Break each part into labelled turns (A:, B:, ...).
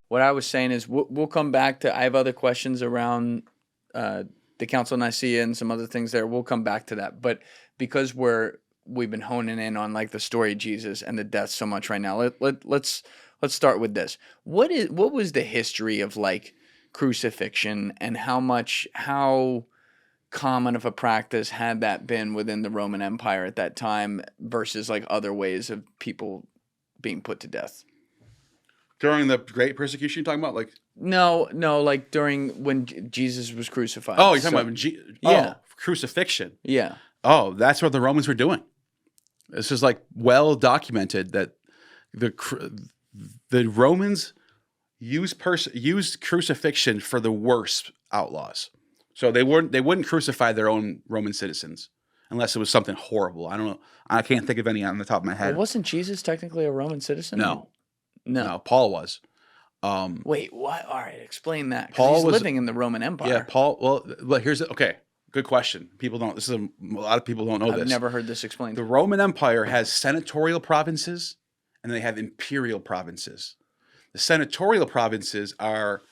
A: what I was saying is we'll come back to. I have other questions around the Council of Nicaea and some other things there. We'll come back to that, but because we've been honing in on like the story of Jesus and the death so much right now. Let's start with this. What was the history of like crucifixion, and how common of a practice had that been within the Roman Empire at that time versus like other ways of people being put to death?
B: During the Great Persecution, you're talking about? Like
A: No, like during when Jesus was crucified.
B: Oh, you're talking about crucifixion.
A: Yeah.
B: Oh, that's what the Romans were doing. This is like well documented that the Romans used crucifixion for the worst outlaws. So they wouldn't crucify their own Roman citizens unless it was something horrible. I don't know. I can't think of any on the top of my head.
A: Well, wasn't Jesus technically a Roman citizen?
B: No, Paul was.
A: Wait, what? All right, explain that.
B: Paul
A: was
B: was
A: living in the Roman Empire.
B: Yeah, Paul. Well, here's okay. Good question. People don't. A lot of people don't know this.
A: I've never heard this explained.
B: The Roman Empire has senatorial provinces, and they have imperial provinces. The senatorial provinces are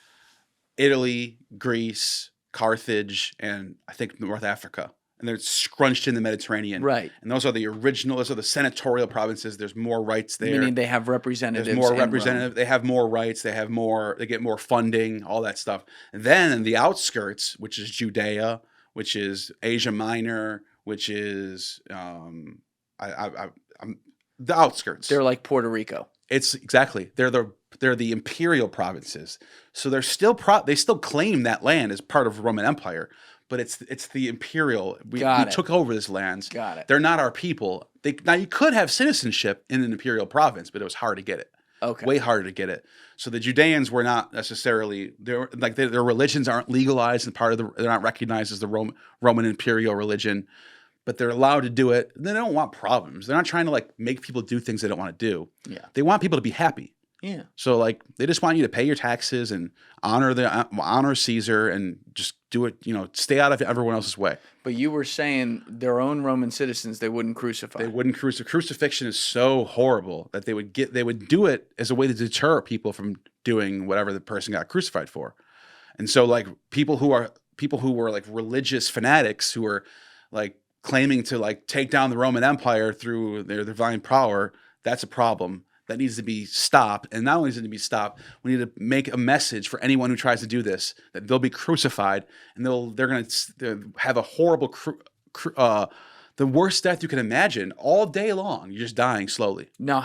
B: Italy, Greece, Carthage, and I think North Africa. And they're scrunched in the Mediterranean.
A: Right.
B: And those are the senatorial provinces. There's more rights there.
A: Meaning they have representatives.
B: There's more representatives. They have more rights. They get more funding, all that stuff. And then in the outskirts, which is Judea, which is Asia Minor, which is the outskirts.
A: They're like Puerto Rico.
B: It's exactly. They're the imperial provinces. So they still claim that land as part of the Roman Empire. But it's the imperial. We took over this land.
A: Got it.
B: They're not our people. Now you could have citizenship in an imperial province, but it was hard to get it.
A: Okay.
B: Way harder to get it. So the Judeans were not necessarily their religions aren't legalized and they're not recognized as the Roman imperial religion, but they're allowed to do it. They don't want problems. They're not trying to like make people do things they don't want to do.
A: Yeah.
B: They want people to be happy.
A: Yeah.
B: So like they just want you to pay your taxes and honor Caesar and just do it, stay out of everyone else's way.
A: But you were saying their own Roman citizens they wouldn't crucify.
B: They wouldn't crucify. Crucifixion is so horrible that they would do it as a way to deter people from doing whatever the person got crucified for. And so like people who were like religious fanatics who were like claiming to like take down the Roman Empire through their divine power, that's a problem. That needs to be stopped. And not only does it need to be stopped, we need to make a message for anyone who tries to do this, that they'll be crucified and they're going to have a horrible, the worst death you can imagine all day long. You're just dying slowly.
A: Now,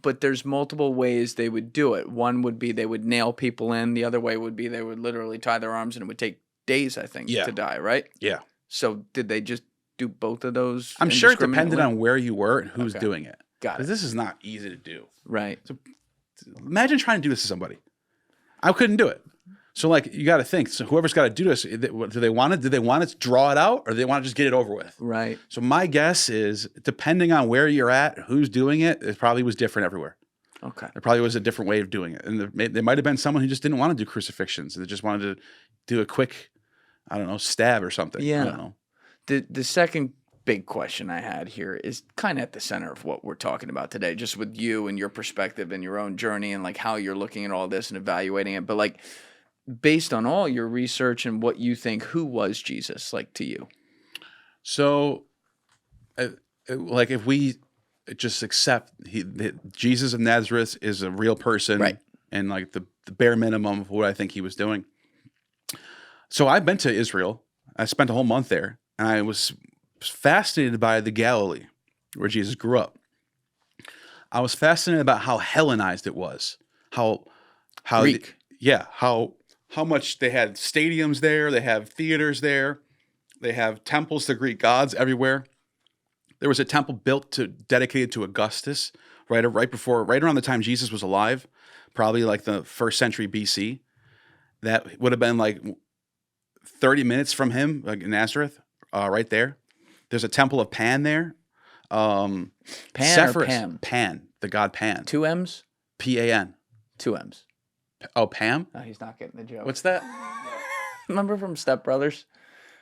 A: but there's multiple ways they would do it. One would be they would nail people in. The other way would be they would literally tie their arms and it would take days, I think, to die, right?
B: Yeah.
A: So did they just do both of those?
B: I'm sure it depended on where you were and who's doing it.
A: Got it.
B: Because this is not easy to do.
A: Right.
B: So imagine trying to do this to somebody. I couldn't do it. So like you got to think. So whoever's got to do this, do they want to draw it out, or do they want to just get it over with?
A: Right.
B: So my guess is, depending on where you're at, who's doing it, it probably was different everywhere.
A: Okay.
B: There probably was a different way of doing it, and there might have been someone who just didn't want to do crucifixions. They just wanted to do a quick, I don't know, stab or something.
A: Yeah.
B: I don't know.
A: The second big question I had here is kind of at the center of what we're talking about today, just with you and your perspective and your own journey and like how you're looking at all this and evaluating it. But like, based on all your research and what you think, who was Jesus like to you?
B: So, like if we just accept Jesus of Nazareth is a real person,
A: right,
B: and like the bare minimum of what I think he was doing. So I've been to Israel. I spent a whole month there, and I was fascinated by the Galilee, where Jesus grew up. I was fascinated about how Hellenized it was, how
A: Greek.
B: How much they had stadiums there, they have theaters there, they have temples to Greek gods everywhere. There was a temple dedicated to Augustus right around the time Jesus was alive, probably like the 1st century BC. That would have been like 30 minutes from him, like in Nazareth, right there. There's a temple of Pan there.
A: Pan or Pam?
B: Pan, the god Pan.
A: 2 M's?
B: P-A-N.
A: 2 M's.
B: Oh, Pam?
A: No, he's not getting the joke.
B: What's that?
A: Remember from Step Brothers?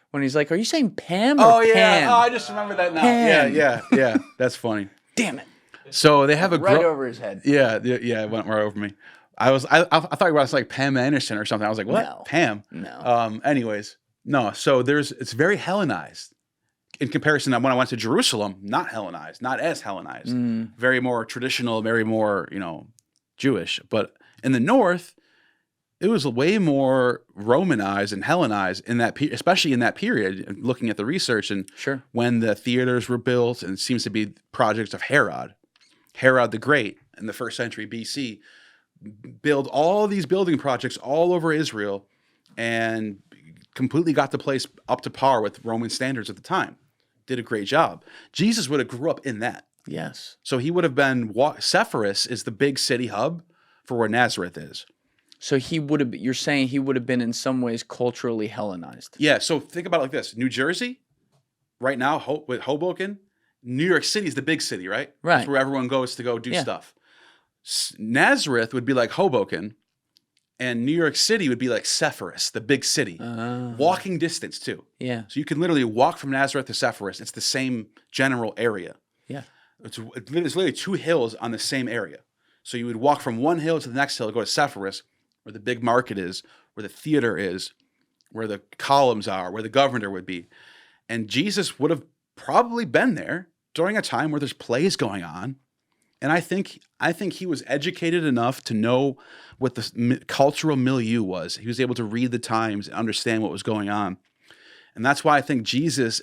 A: When he's like, are you saying Pam or
B: Oh, yeah.
A: Pan?
B: Oh, I just remember that now.
A: Pan.
B: Yeah. That's funny.
A: Damn it.
B: So they have a
A: Right over his head.
B: Yeah, it went right over me. I thought you were like Pam Anderson or something. I was like, what?
A: No.
B: Pam?
A: No.
B: Anyways, no. So it's very Hellenized in comparison to when I went to Jerusalem. Not Hellenized, not as Hellenized. Very more traditional, very more Jewish. But in the north, it was way more Romanized and Hellenized in that, especially in that period. Looking at the research and
A: Sure.
B: when the theaters were built, and it seems to be projects of Herod the Great in the 1st century BC, build all these building projects all over Israel, and completely got the place up to par with Roman standards at the time. Did a great job. Jesus would have grew up in that.
A: Yes.
B: So he would have been. Sepphoris is the big city hub for where Nazareth is.
A: So he would have. You're saying he would have been in some ways culturally Hellenized.
B: Yeah. So think about it like this: New Jersey, right now, with Hoboken, New York City is the big city, right?
A: Right.
B: That's where everyone goes to go do stuff. Nazareth would be like Hoboken, and New York City would be like Sepphoris, the big city. Walking distance too.
A: Yeah.
B: So you can literally walk from Nazareth to Sepphoris. It's the same general area.
A: Yeah.
B: It's literally 2 hills on the same area. So you would walk from one hill to the next hill to go to Sepphoris, where the big market is, where the theater is, where the columns are, where the governor would be. And Jesus would have probably been there during a time where there's plays going on. And I think he was educated enough to know what the cultural milieu was. He was able to read the times and understand what was going on. And that's why I think Jesus,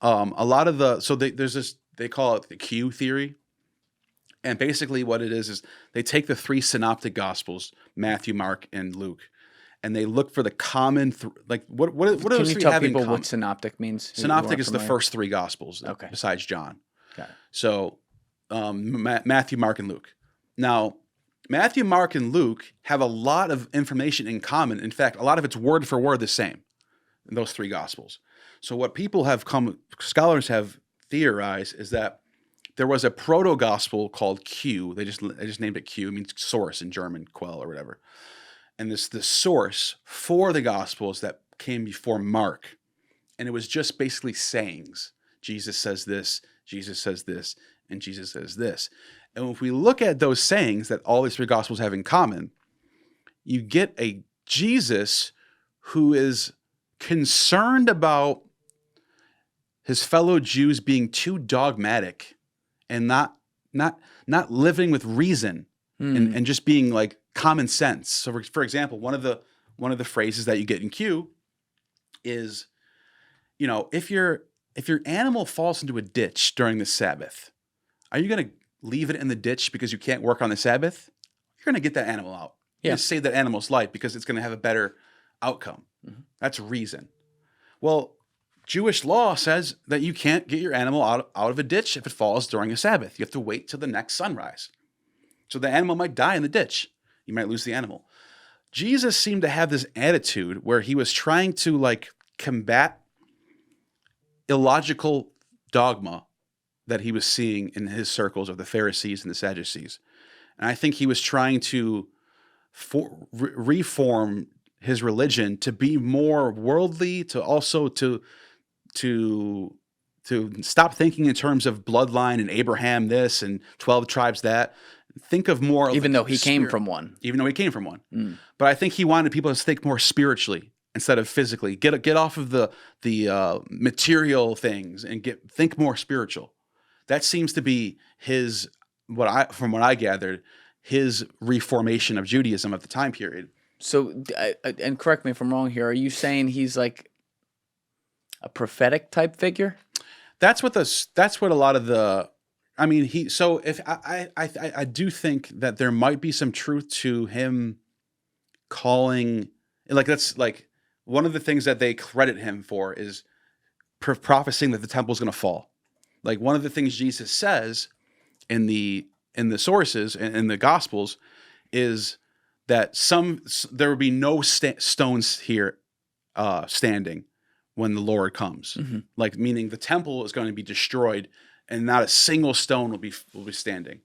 B: there's this, they call it the Q theory. And basically what it is they take the 3 synoptic gospels, Matthew, Mark, and Luke, and they look for the common, what are those 3 having in common?
A: Can you tell people what synoptic means?
B: Synoptic is the first 3 gospels, besides John.
A: Got it.
B: So Matthew, Mark, and Luke. Now, Matthew, Mark, and Luke have a lot of information in common. In fact, a lot of it's word for word the same in those 3 gospels. So what scholars have theorized is that there was a proto-gospel called Q. They just named it Q. It means source in German, Quell or whatever. And this the source for the gospels that came before Mark. And it was just basically sayings. Jesus says this, Jesus says this, and Jesus says this. And if we look at those sayings that all these 3 gospels have in common, you get a Jesus who is concerned about his fellow Jews being too dogmatic and not living with reason and just being like common sense. So for example, one of the phrases that you get in Q is, if your animal falls into a ditch during the Sabbath, are you going to leave it in the ditch because you can't work on the Sabbath? You're going to get that animal out. You're going to save that animal's life because it's going to have a better outcome. Mm-hmm. That's reason. Well, Jewish law says that you can't get your animal out of a ditch if it falls during a Sabbath. You have to wait till the next sunrise. So the animal might die in the ditch. You might lose the animal. Jesus seemed to have this attitude where he was trying to combat illogical dogma that he was seeing in his circles of the Pharisees and the Sadducees. And I think he was trying to reform his religion to be more worldly, to also to stop thinking in terms of bloodline and Abraham this and 12 tribes that. Think of more.
A: Even though he came from one.
B: Even though he came from one. But I think he wanted people to think more spiritually instead of physically. Get off of the material things and think more spiritual. That seems to be from what I gathered, his reformation of Judaism of the time period. So,
A: and correct me if I'm wrong here, are you saying he's like a prophetic type figure?
B: That's what a lot of the. I mean, I do think that there might be some truth to him calling, that's one of the things that they credit him for is prophesying that the temple is going to fall. Like one of the things Jesus says in the sources and in the Gospels is that there will be no stones here standing when the Lord comes. Mm-hmm. Meaning the temple is going to be destroyed and not a single stone will be standing.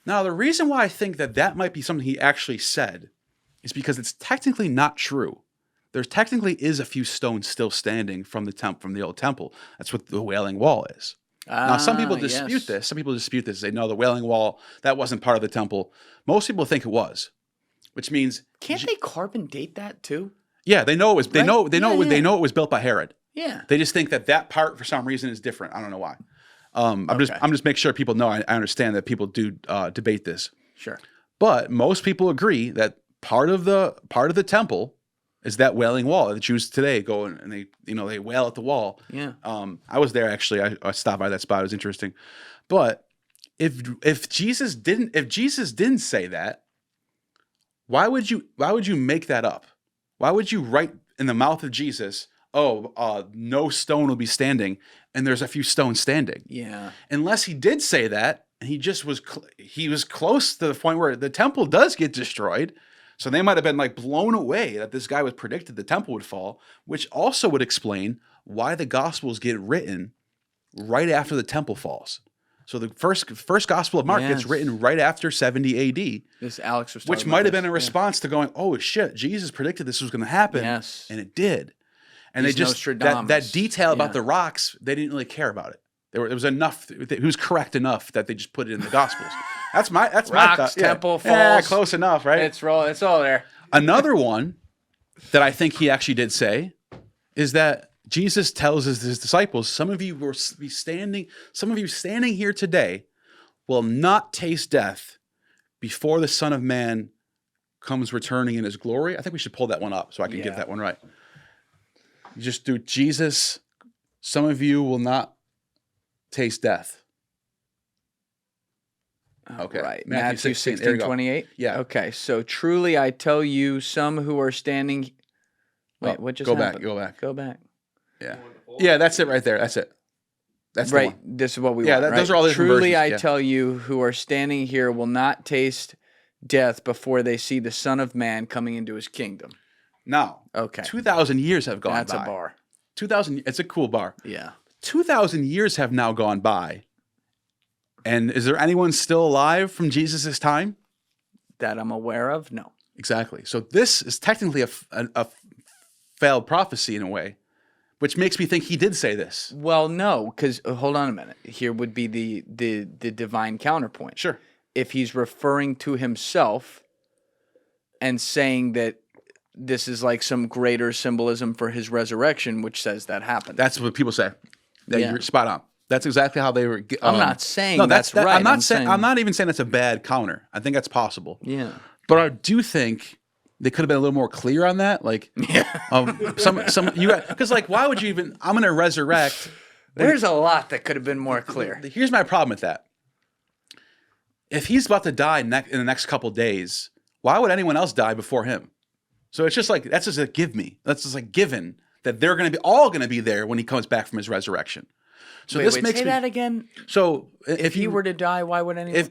B: Now, the reason why I think that might be something he actually said is because it's technically not true. There technically is a few stones still standing from the old temple. That's what the Wailing Wall is. Now, some people
A: yes.
B: dispute this. Some people dispute this. They know the Wailing Wall, that wasn't part of the temple. Most people think it was, which means
A: Can't they carbon date that too?
B: yeah, they know it was. They
A: Right?
B: know. They know.
A: Yeah,
B: They
A: yeah.
B: know it was built by Herod.
A: Yeah.
B: They just think that part for some reason is different. I don't know why. I'm just making sure people know. I understand that people do debate this.
A: Sure.
B: But most people agree that part of the temple is that Wailing Wall. The Jews today go and they wail at the wall.
A: Yeah.
B: I was there actually. I stopped by that spot. It was interesting. But if Jesus didn't say that, why would you make that up? Why would you write in the mouth of Jesus, no stone will be standing, and there's a few stones standing?
A: Yeah.
B: Unless he did say that, and he just was he was close to the point where the temple does get destroyed. So they might have been like blown away that this guy was predicted the temple would fall, which also would explain why the Gospels get written right after the temple falls. So the first Gospel of Mark gets written right after 70 AD.
A: This Alex was talking
B: which
A: about
B: might have
A: this.
B: been a response to going, oh shit, Jesus predicted this was going to happen.
A: Yes.
B: And it did. And
A: He's
B: they just, that detail about the rocks, they didn't really care about it. There was enough, it was correct enough that they just put it in the Gospels. That's my
A: Rocks,
B: thought.
A: temple, falls.
B: Yeah, close enough, right?
A: It's all there.
B: Another one that I think he actually did say is that Jesus tells his disciples, some of you standing here today will not taste death before the Son of Man comes returning in his glory. I think we should pull that one up so I can get that one right. You just do Jesus, some of you will not taste death. Okay.
A: Right. Matthew 16:28.
B: Yeah.
A: Okay. So truly I tell you, some who are standing. Wait, what just happened?
B: Go back.
A: Yeah.
B: Yeah, that's it right there. That's it. That's
A: right.
B: The one.
A: This is what we
B: Yeah,
A: want.
B: those
A: right?
B: are all the different
A: Truly
B: versions,
A: I tell you, who are standing here will not taste death before they see the Son of Man coming into his kingdom.
B: Now,
A: Okay.
B: 2,000 years have gone by.
A: That's a bar.
B: 2,000. It's a cool bar.
A: Yeah.
B: 2,000 years have now gone by. And is there anyone still alive from Jesus' time?
A: That I'm aware of? No.
B: Exactly. So this is technically a failed prophecy in a way, which makes me think he did say this.
A: Well, no, because hold on a minute. Here would be the divine counterpoint.
B: Sure.
A: If he's referring to himself and saying that this is like some greater symbolism for his resurrection, which says that happened.
B: That's what people say. Yeah,
A: Yeah.
B: You're spot on. That's exactly how they were.
A: I'm not saying that's right.
B: I'm not even saying that's a bad counter. I think that's possible.
A: Yeah.
B: But I do think they could have been a little more clear on that. Like, because like, why would you even? I'm going to resurrect.
A: There's a lot that could have been more clear.
B: Here's my problem with that. If he's about to die in the next couple days, why would anyone else die before him? So it's just like, that's just a give me. That's just like given that they're going to be all going to be there when he comes back from his resurrection. So this makes
A: say
B: me,
A: that again.
B: So
A: If he were to die, why would anyone?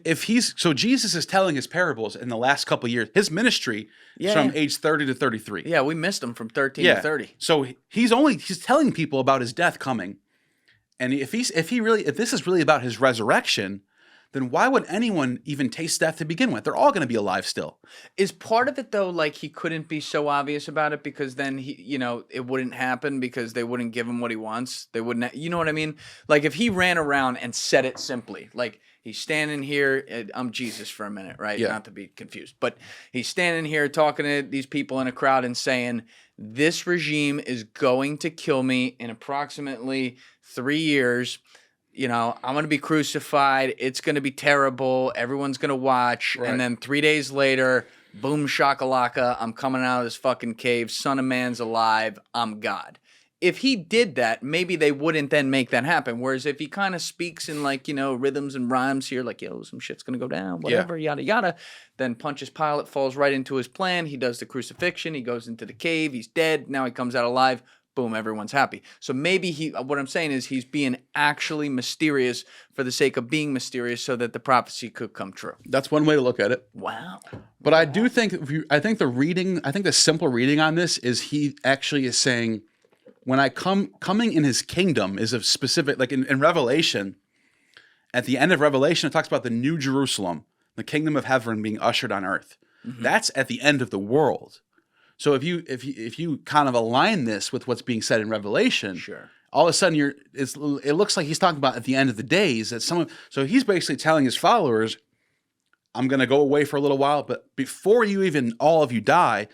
B: So Jesus is telling his parables in the last couple of years. His ministry is from age 30 to 33.
A: Yeah, we missed him from 13 to 30.
B: So he's telling people about his death coming. And if this is really about his resurrection, then why would anyone even taste death to begin with? They're all going to be alive still.
A: Is part of it though, like he couldn't be so obvious about it because then it wouldn't happen because they wouldn't give him what he wants. They wouldn't, you know what I mean? Like if he ran around and said it simply, like he's standing here, I'm Jesus for a minute, right?
B: Yeah.
A: Not to be confused, but he's standing here talking to these people in a crowd and saying, this regime is going to kill me in approximately 3 years. I'm going to be crucified. It's going to be terrible. Everyone's going to watch.
B: Right.
A: And then 3 days later, boom, shakalaka, I'm coming out of this fucking cave. Son of Man's alive. I'm God. If he did that, maybe they wouldn't then make that happen. Whereas if he kind of speaks in rhythms and rhymes here, like, some shit's going to go down, whatever, yada, yada, then Pontius Pilate falls right into his plan. He does the crucifixion. He goes into the cave. He's dead. Now he comes out alive. Boom, everyone's happy. So maybe what I'm saying is he's being actually mysterious for the sake of being mysterious so that the prophecy could come true.
B: That's one way to look at it.
A: Wow.
B: But I do think, the simple reading on this is he actually is saying, when I coming in his kingdom is a specific, like in Revelation, at the end of Revelation, it talks about the New Jerusalem, the kingdom of heaven being ushered on earth. Mm-hmm. That's at the end of the world. So if you kind of align this with what's being said in Revelation,
A: sure,
B: all of a sudden it looks like he's talking about at the end of the days that so he's basically telling his followers, I'm going to go away for a little while, but before all of you die,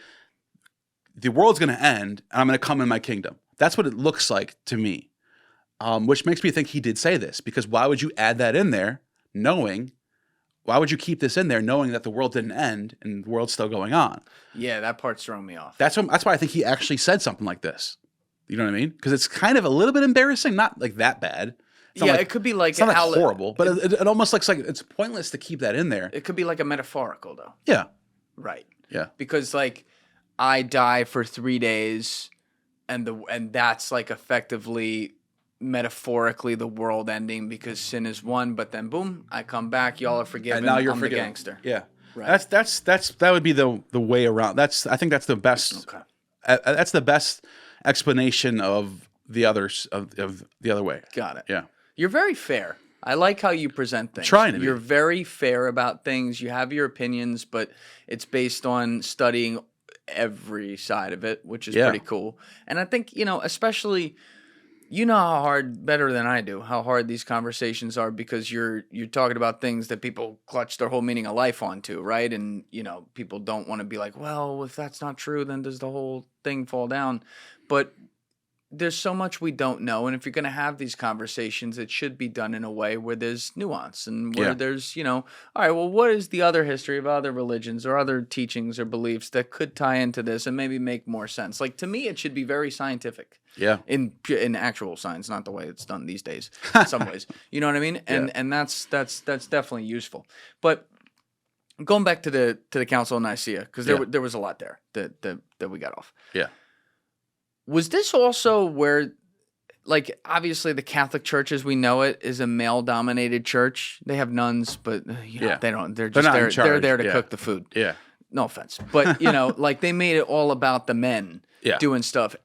B: the world's going to end and I'm going to come in my kingdom. That's what it looks like to me. Which makes me think he did say this, because why would you add that in there why would you keep this in there knowing that the world didn't end and the world's still going on?
A: Yeah, that part's throwing me off.
B: That's why I think he actually said something like this. You know what I mean? Because it's kind of a little bit embarrassing, not like that bad.
A: It could be like...
B: It's not like horrible, but it almost looks like it's pointless to keep that in there.
A: It could be like a metaphorical, though.
B: Yeah.
A: Right.
B: Yeah.
A: Because, like, I die for 3 days, and that's, like, effectively, metaphorically, the world ending because sin is won, but then, boom, I come back, y'all are forgiven,
B: and now you're
A: I'm
B: forgiven.
A: the gangster.
B: Yeah.
A: Right.
B: That would be the way around. I think that's the best...
A: Okay.
B: That's the best explanation of the others of the other way.
A: Got it.
B: Yeah.
A: You're very fair. I like how you present things.
B: Trying to be.
A: You're very fair about things. You have your opinions, but it's based on studying every side of it, which is pretty cool. And I think, especially, how hard, better than I do, how hard these conversations are, because you're talking about things that people clutch their whole meaning of life onto, right? And, people don't want to be like, well, if that's not true, then does the whole thing fall down? But there's so much we don't know, and if you're going to have these conversations, it should be done in a way where there's nuance and where there's, all right, well, what is the other history of other religions or other teachings or beliefs that could tie into this and maybe make more sense? Like, to me, it should be very scientific.
B: Yeah.
A: In actual science, not the way it's done these days, in some ways. You know what I mean? And that's definitely useful. But going back to the Council of Nicaea, because there was a lot there that we got off.
B: Yeah. Was
A: this also where, like, obviously the Catholic Church as we know it is a male-dominated church. They have nuns, but they don't. They're just there. They're there to cook the food.
B: Yeah.
A: No offense, but like they made it all about the men doing stuff.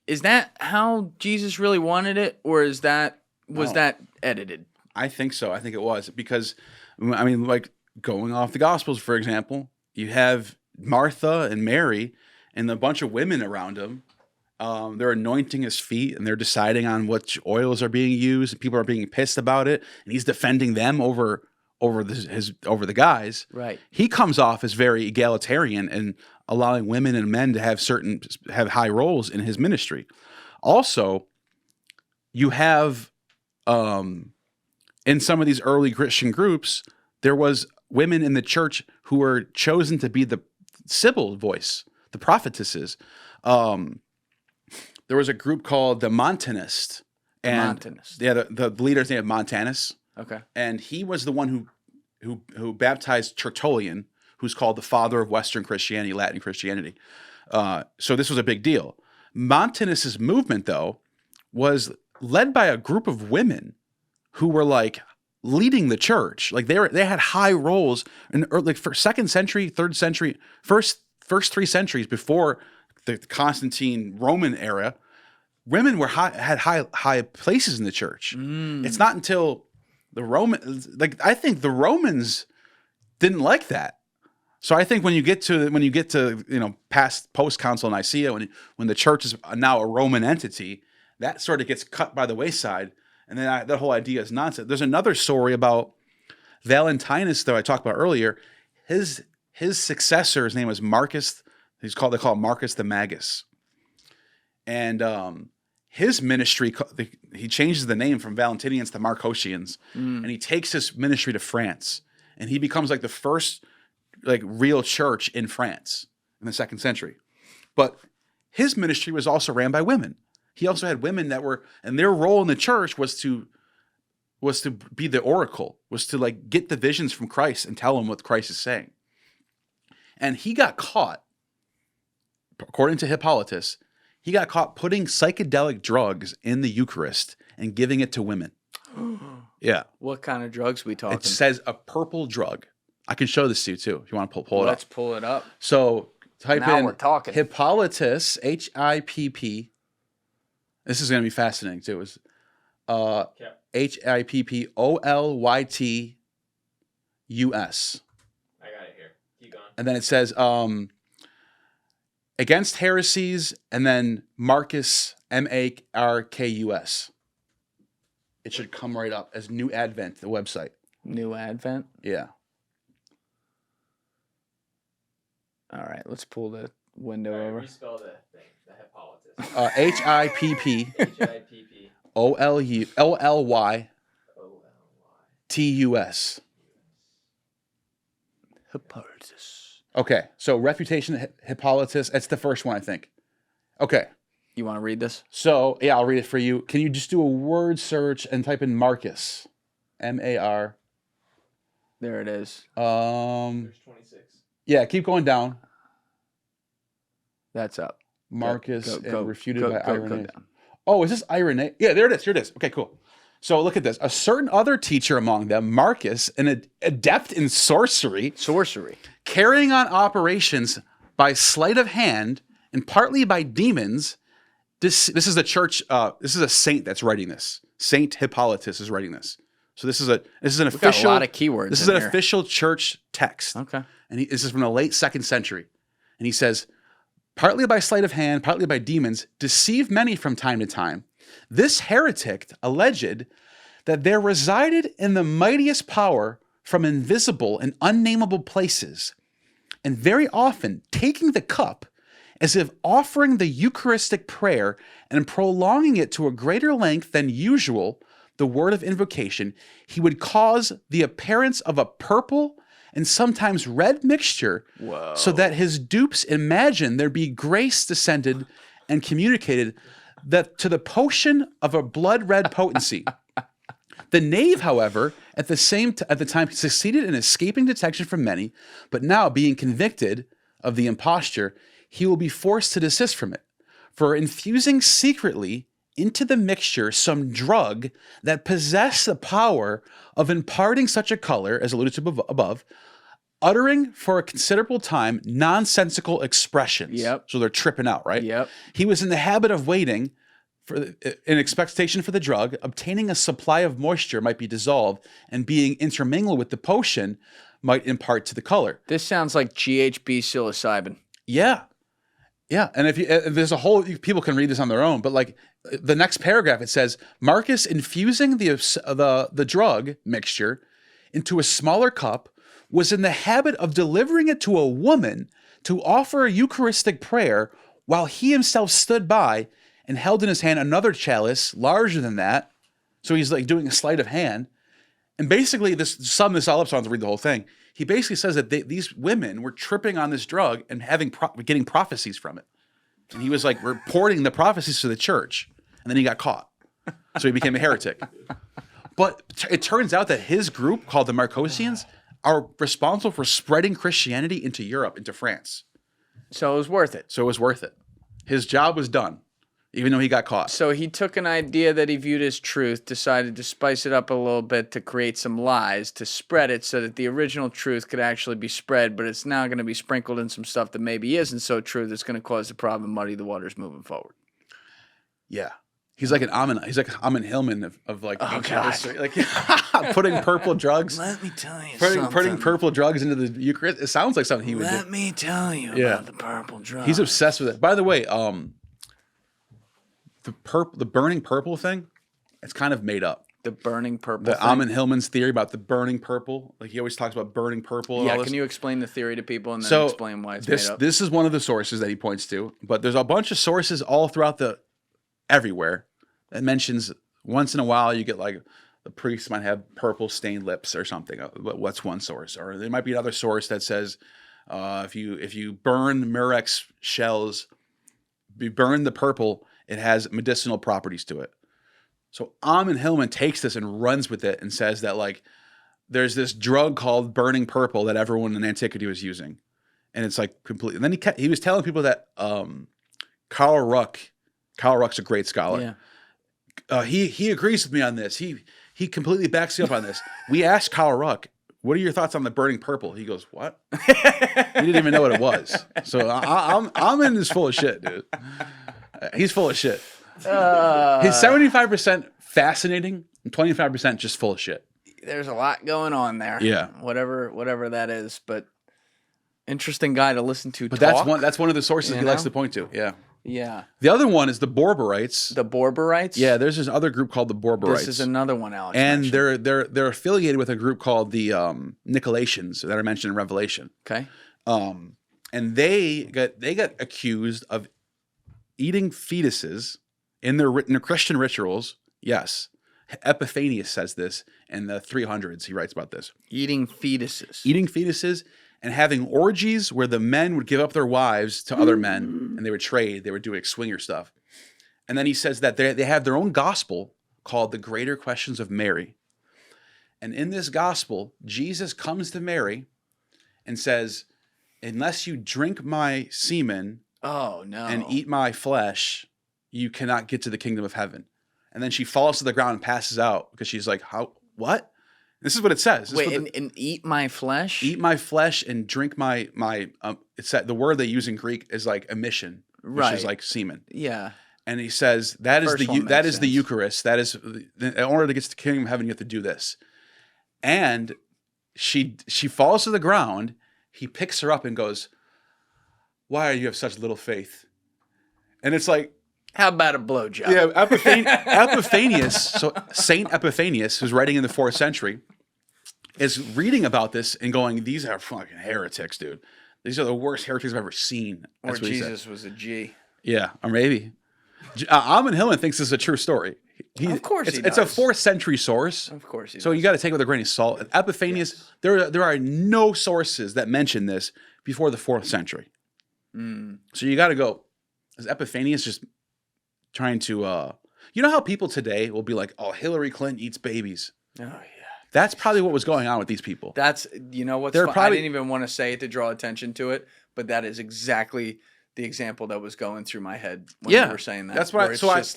A: Is that how Jesus really wanted it, or was that edited?
B: I think so. I think it was, because I mean, like, going off the Gospels, for example, you have Martha and Mary and a bunch of women around him. They're anointing his feet and they're deciding on which oils are being used. And people are being pissed about it, and he's defending them over the guys.
A: Right.
B: He comes off as very egalitarian and allowing women and men to have high roles in his ministry. Also, you have in some of these early Christian groups, there was women in the church who were chosen to be the Sibyl voice, the prophetesses. There was a group called the Montanists. The leader's name is Montanus.
A: Okay.
B: And he was the one who baptized Tertullian, who's called the father of Western Christianity, Latin Christianity. So this was a big deal. Montanus's movement, though, was led by a group of women who were like leading the church. Like they had high roles in like for second century, third century, first 3 centuries before the Constantine Roman era. Women had high places in the church. It's not until the Romans, I think the Romans didn't like that. So I think when you get to past post Council of Nicaea, when the church is now a Roman entity, that sort of gets cut by the wayside, and then that whole idea is nonsense. There's another story about Valentinus that I talked about earlier. His successor, his name was Marcus. They call him Marcus the Magus, and his ministry, he changes the name from Valentinians to Marcosians, and he takes his ministry to France, and he becomes like the first real church in France in the 2nd century. But his ministry was also ran by women. He also had women and their role in the church was to be the oracle, was to get the visions from Christ and tell him what Christ is saying. And he got caught, according to Hippolytus, he got caught putting psychedelic drugs in the Eucharist and giving it to women. Yeah.
A: What kind of drugs we talking?
B: It says a purple drug. I can show this to you too if you want to pull it up.
A: Let's pull it up.
B: So type
A: now
B: in
A: we're talking.
B: Hippolytus, Hipp. This is going to be fascinating too. It's Hippollytus.
C: I got it here. Keep going.
B: And then it says Against Heresies, and then Marcus, Markus. It should come right up as New Advent, the website.
A: New Advent?
B: Yeah.
A: All right, let's pull the window over.
C: Respell the thing, the Hippolytus.
B: Hippy
C: Hippolytus.
B: Ollytus.
A: Hippolytus.
B: Okay, so refutation Hippolytus. That's the first one, I think. Okay.
A: You want to read this?
B: So, yeah, I'll read it for you. Can you just do a word search and type in Marcus? M-A-R.
A: There it is.
C: There's 26.
B: Yeah, keep going down.
A: That's up.
B: Marcus and refuted by
A: go
B: Irenaeus.
A: down.
B: Oh, is this Irenaeus? Yeah, there it is. Here it is. Okay, cool. So look at this. A certain other teacher among them, Marcus, an adept in sorcery, carrying on operations by sleight of hand and partly by demons. This is a church. This is a saint that's writing this. Saint Hippolytus is writing this. So this is an official.
A: Got a lot of keywords.
B: This is an official church text.
A: Okay.
B: And this is from the late 2nd century, and he says, partly by sleight of hand, partly by demons, deceive many from time to time. This heretic alleged that there resided in the mightiest power from invisible and unnameable places, and very often taking the cup as if offering the Eucharistic prayer and prolonging it to a greater length than usual, the word of invocation, he would cause the appearance of a purple and sometimes red mixture, so that his dupes imagine there be grace descended and communicated that to the potion of a blood-red potency. The knave, however, at the time succeeded in escaping detection from many, but now being convicted of the imposture, he will be forced to desist from it. For infusing secretly into the mixture some drug that possessed the power of imparting such a color, as alluded to above, uttering for a considerable time nonsensical expressions.
A: Yep.
B: So they're tripping out, right?
A: Yep.
B: He was in the habit of waiting in expectation for the drug, obtaining a supply of moisture might be dissolved, and being intermingled with the potion might impart to the color.
A: This sounds like GHB psilocybin.
B: Yeah. Yeah. And if there's a whole, people can read this on their own, but like the next paragraph, it says, Marcus infusing the drug mixture into a smaller cup was in the habit of delivering it to a woman to offer a Eucharistic prayer while he himself stood by and held in his hand another chalice larger than that. So he's like doing a sleight of hand. And basically, sum this all up, so I don't have to read the whole thing. He basically says that these women were tripping on this drug and getting prophecies from it. And he was like reporting the prophecies to the church. And then he got caught. So he became a heretic. But it turns out that his group, called the Marcosians, are responsible for spreading Christianity into Europe, into France.
A: So it was worth it.
B: His job was done, even though he got caught.
A: So he took an idea that he viewed as truth, decided to spice it up a little bit to create some lies, to spread it so that the original truth could actually be spread, but it's now going to be sprinkled in some stuff that maybe isn't so true that's going to cause the problem and muddy the waters moving forward.
B: Yeah. He's like an Ammon. He's like Ammon Hillman of like ancient history. Like putting purple drugs.
A: Let me tell you
B: putting purple drugs into the Eucharist. It sounds like something he would do.
A: Let me tell you about the purple drugs.
B: He's obsessed with it. By the way, the burning purple thing, it's kind of made up.
A: The burning purple.
B: The Ammon Hillman's theory about the burning purple. Like he always talks about burning purple.
A: Yeah,
B: and all
A: can
B: this.
A: you explain the theory to people and then explain why it's made up?
B: This is one of the sources that he points to, but there's a bunch of sources all throughout everywhere that mentions once in a while you get like the priest might have purple stained lips or something. What's one source? Or there might be another source that says if you burn Murex shells, you burn the purple, it has medicinal properties to it. So Ammon Hillman takes this and runs with it and says that like there's this drug called burning purple that everyone in antiquity was using, and it's like completely. And then he was telling people that Karl Ruck's a great scholar.
A: Yeah.
B: He agrees with me on this. He completely backs me up on this. We asked Karl Ruck, what are your thoughts on the burning purple? He goes, what? He didn't even know what it was. So Ammon is full of shit, dude. He's full of shit. He's 75% fascinating and 25% just full of shit.
A: There's a lot going on there.
B: Yeah.
A: Whatever that is, but Interesting guy to listen to.
B: But
A: talk.
B: that's one of the sources he likes
A: know?
B: to point to. Yeah.
A: Yeah.
B: The other one is the Borborites.
A: The Borborites?
B: Yeah, there's this other group called the Borborites.
A: This is another one, Alex.
B: And
A: mentioned.
B: they're affiliated with a group called the Nicolaitans that are mentioned in Revelation.
A: Okay.
B: And they got accused of eating fetuses in their Christian rituals. Yes. Epiphanius says this in the 300s. He writes about this.
A: Eating fetuses.
B: Eating fetuses and having orgies where the men would give up their wives to other men and they would trade. They were doing swinger stuff. And then he says that they have their own gospel called the Greater Questions of Mary. And in this gospel, Jesus comes to Mary and says, unless you drink my semen
A: Oh, no.
B: and eat my flesh, you cannot get to the kingdom of heaven. And then she falls to the ground and passes out because she's like, "How? What?" This is what it says.
A: Wait, and eat my flesh?
B: Eat my flesh and drink my it's that the word they use in Greek is like emission, which is like semen.
A: Yeah.
B: And he says that is
A: First one
B: the
A: makes sense.
B: Eucharist. That is in order to get to the kingdom of heaven, you have to do this. And she falls to the ground. He picks her up and goes, "Why are you have such little faith?" And it's like,
A: how about a blowjob?
B: yeah, Epiphanius, so Saint Epiphanius, who's writing in the 4th century, is reading about this and going, "These are fucking heretics, dude. These are the worst heretics I've ever seen."
A: Or
B: That's what he said.
A: Jesus was a G.
B: Yeah, or maybe. Ammon Hillman thinks this is a true story.
A: Of course he
B: it's a
A: does.
B: 4th century source.
A: Of course he
B: So
A: does.
B: you got to take it with a grain of salt. And Epiphanius, there are no sources that mention this before the 4th century. So you got to go, is Epiphanius just trying to, you know how people today will be like, "Oh, Hillary Clinton eats babies."
A: Oh, yeah.
B: That's probably what was going on with these people.
A: That's, you know what's
B: They're
A: fun?
B: probably-
A: I didn't even want to say it to draw attention to it, but that is exactly the example that was going through my head when you were saying that.
B: That's why.
A: Where it's just,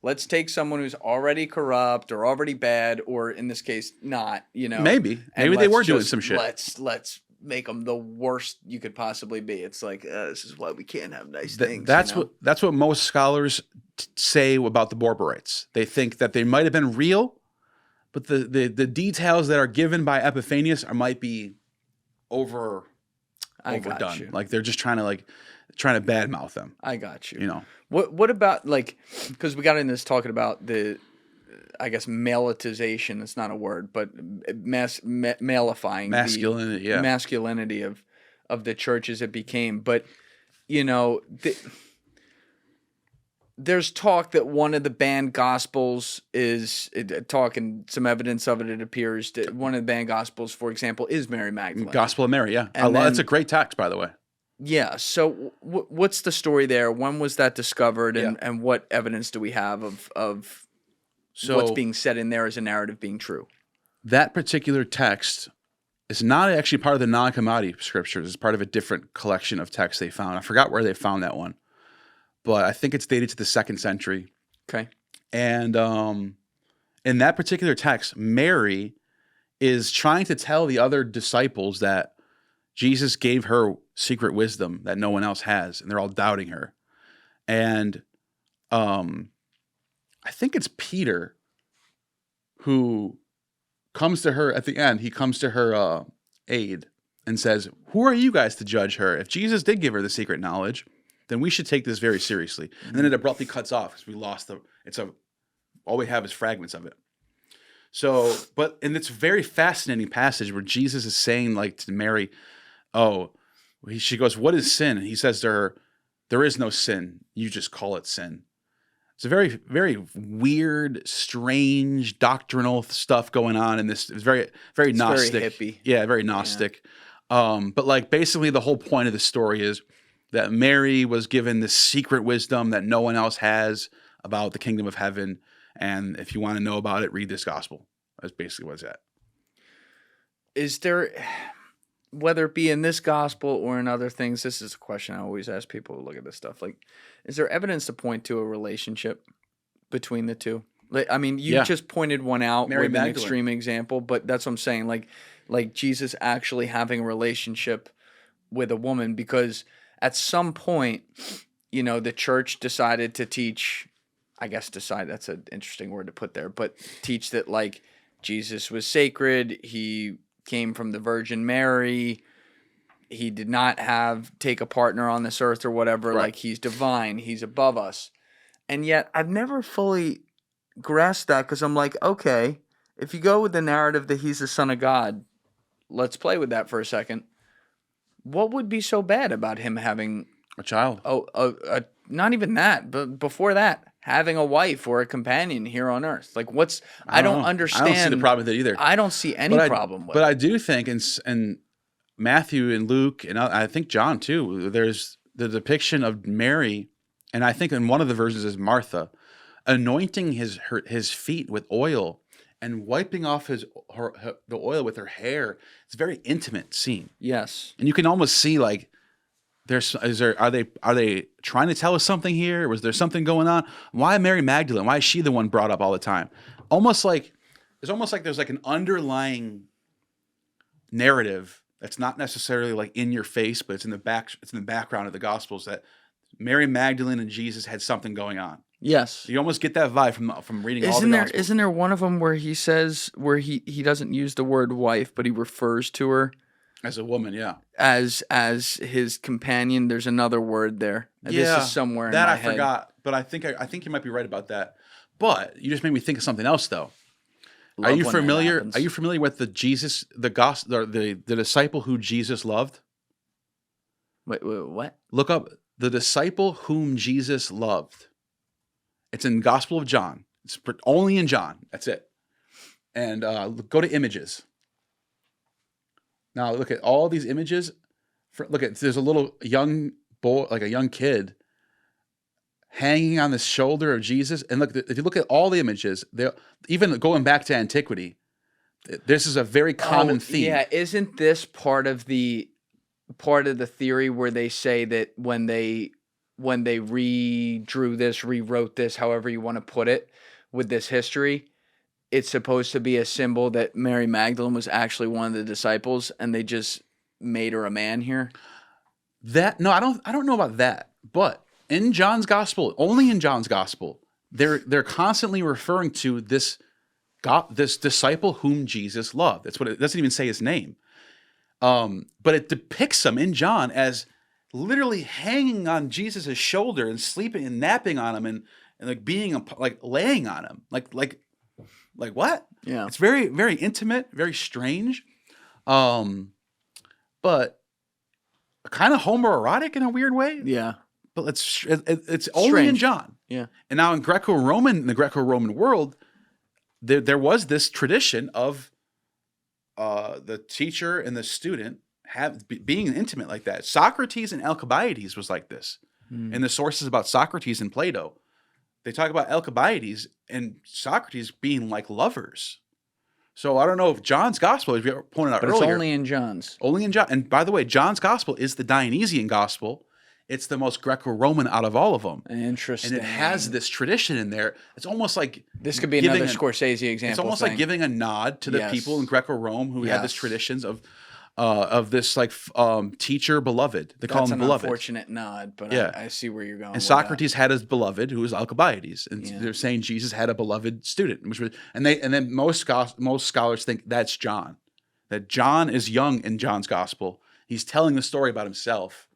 A: let's take someone who's already corrupt or already bad, or in this case, not, you know.
B: Maybe
A: and
B: they were
A: let's
B: doing
A: just-
B: some shit.
A: Let's make them the worst you could possibly be. It's like, this is why we can't have nice things.
B: That's
A: you know?
B: that's what most scholars say about the Borborites. They think that they might have been real, but the details that are given by Epiphanius might be overdone.
A: I got you.
B: Like they're just trying to badmouth them.
A: I got you.
B: You know.
A: What about, like, because we got in this talking about the, I guess, maleitization, it's not a word, but malifying
B: Masculinity,
A: the masculinity of the church as it became. But, you know, there's talk that one of the banned gospels is, talking some evidence of it, it appears that one of the banned gospels, for example, is Mary Magdalene.
B: Gospel of Mary, yeah.
A: And
B: That's
A: then-
B: a great text, by the way.
A: Yeah. So what's the story there? When was that discovered, and what evidence do we have of what's being said in there as a narrative being true?
B: That particular text is not actually part of the Nag Hammadi scriptures. It's part of a different collection of texts they found. I forgot where they found that one, but I think it's dated to the 2nd century.
A: Okay.
B: And in that particular text, Mary is trying to tell the other disciples that Jesus gave her secret wisdom that no one else has, and they're all doubting her. And I think it's Peter who comes to her at the end. He comes to her aid and says, "Who are you guys to judge her? If Jesus did give her the secret knowledge, then we should take this very seriously." And then it abruptly cuts off because we lost all we have is fragments of it. So, and it's a very fascinating passage where Jesus is saying, like, to Mary, she goes, "What is sin?" And he says to her, "There is no sin. You just call it sin." It's a very, very weird, strange, doctrinal stuff going on in this. It's very, very Gnostic.
A: Very hippie.
B: Yeah, very Gnostic. Yeah. But like basically the whole point of the story is that Mary was given this secret wisdom that no one else has about the kingdom of heaven. And if you want to know about it, read this gospel. That's basically what it's at.
A: Is there, whether it be in this gospel or in other things, this is a question I always ask people who look at this stuff. Like, is there evidence to point to a relationship between the two? Like, I mean, you just pointed one out
B: Mary
A: with
B: Magdalene.
A: an extreme example, but that's what I'm saying. Like Jesus actually having a relationship with a woman, because at some point, you know, the church decided to teach, that's an interesting word to put there, but teach that, like, Jesus was sacred. He came from the Virgin Mary. he did not take a partner on this earth or whatever.
B: Right.
A: Like he's divine, he's above us. And yet I've never fully grasped that because I'm like, okay, if you go with the narrative that he's the son of God, let's play with that for a second. What would be so bad about him having
B: A child.
A: not even that, but before that, having a wife or a companion here on earth? Like, I don't
B: know.
A: understand.
B: I don't see the problem with it either.
A: I don't see any problem with
B: But
A: it.
B: I do think in Matthew and Luke, and I think John too, there's the depiction of Mary, and I think in one of the versions is Martha, anointing his feet with oil and wiping off the oil with her hair. It's a very intimate scene.
A: Yes.
B: And you can almost see like are they trying to tell us something here? Was there something going on? Why Mary Magdalene? Why is she the one brought up all the time? It's almost like there's like an underlying narrative that's not necessarily like in your face, but it's in the background of the Gospels that Mary Magdalene and Jesus had something going on.
A: Yes.
B: You almost get that vibe from reading all the Gospels.
A: Isn't there one of them where he says he doesn't use the word wife, but he refers to her
B: As a woman, yeah.
A: as his companion? There's another word there. This is somewhere in my head.
B: Forgot, but I think you might be right about that. But you just made me think of something else, though. Are you familiar with the disciple who Jesus loved?
A: Wait, what?
B: Look up the disciple whom Jesus loved. It's in Gospel of John. It's only in John. That's it. And go to images. Now look at all these images. There's a little young boy, like a young kid, hanging on the shoulder of Jesus. And look, if you look at all the images, even going back to antiquity, this is a very common theme.
A: Yeah, isn't this part of the theory where they say that when they rewrote this, however you want to put it, with this history, it's supposed to be a symbol that Mary Magdalene was actually one of the disciples, and they just made her a man here?
B: I don't know about that. But in John's Gospel, only in John's Gospel, they're constantly referring to this disciple whom Jesus loved. That's what it doesn't even say his name. But it depicts him in John as literally hanging on Jesus' shoulder and sleeping and napping on him and like being like laying on him. Like what?
A: Yeah.
B: It's very, very intimate, very strange. But kind of homoerotic in a weird way.
A: Yeah.
B: But it's only in John.
A: Yeah.
B: And now in the Greco-Roman world, there was this tradition of the teacher and the student being intimate like that. Socrates and Alcibiades was like this. In the sources about Socrates and Plato, they talk about Alcibiades and Socrates being like lovers. So I don't know if John's Gospel, as you pointed out
A: but
B: earlier.
A: It's only in John's.
B: Only in John. And by the way, John's Gospel is the Dionysian Gospel. It's the most Greco-Roman out of all of them.
A: Interesting.
B: And it has this tradition in there. It's almost like
A: this could be another Scorsese example.
B: It's almost like giving a nod to the people in Greco-Rome who had this traditions of this like teacher beloved. They call him beloved.
A: That's an unfortunate nod, but I see where you're going.
B: And Socrates had his beloved, who was Alcibiades, and they're saying Jesus had a beloved student, and then most scholars think that's John, that John is young in John's Gospel. He's telling the story about himself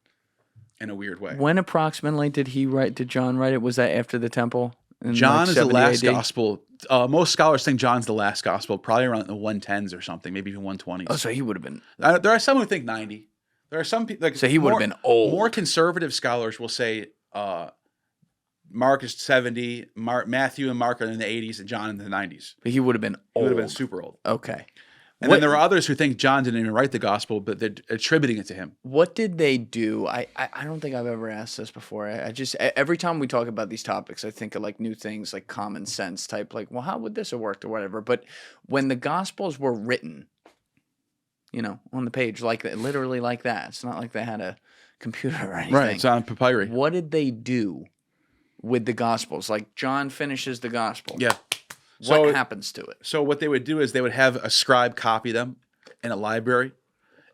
B: in a weird way.
A: When approximately did John write it? Was that after the temple?
B: John is the last gospel. Most scholars think John's the last gospel, probably around the 110s or something, maybe even 120s.
A: Oh, so he would have been.
B: There are some who think 90. There are some people.
A: So he would have been old.
B: More conservative scholars will say Mark is 70, Matthew and Mark are in the 80s, and John in the 90s.
A: But he would have been old.
B: He would have been super old.
A: Okay.
B: And then there are others who think John didn't even write the gospel, but they're attributing it to him.
A: What did they do? I don't think I've ever asked this before. I just, every time we talk about these topics, I think of like new things, like common sense type, like, well, how would this have worked or whatever? But when the gospels were written, on the page, like literally like that, it's not like they had a computer or anything.
B: Right, it's on papyri.
A: What did they do with the gospels? Like John finishes the gospel.
B: Yeah.
A: What happens to it?
B: So what they would do is they would have a scribe copy them in a library,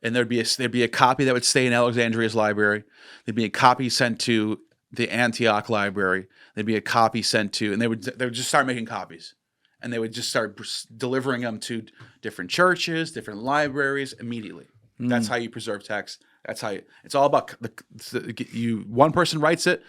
B: and there'd be a copy that would stay in Alexandria's library. There'd be a copy sent to the Antioch library. There'd be a copy sent to, and they would just start making copies, and they would just start delivering them to different churches, different libraries immediately. That's how you preserve text. That's how it's all about one person writes it,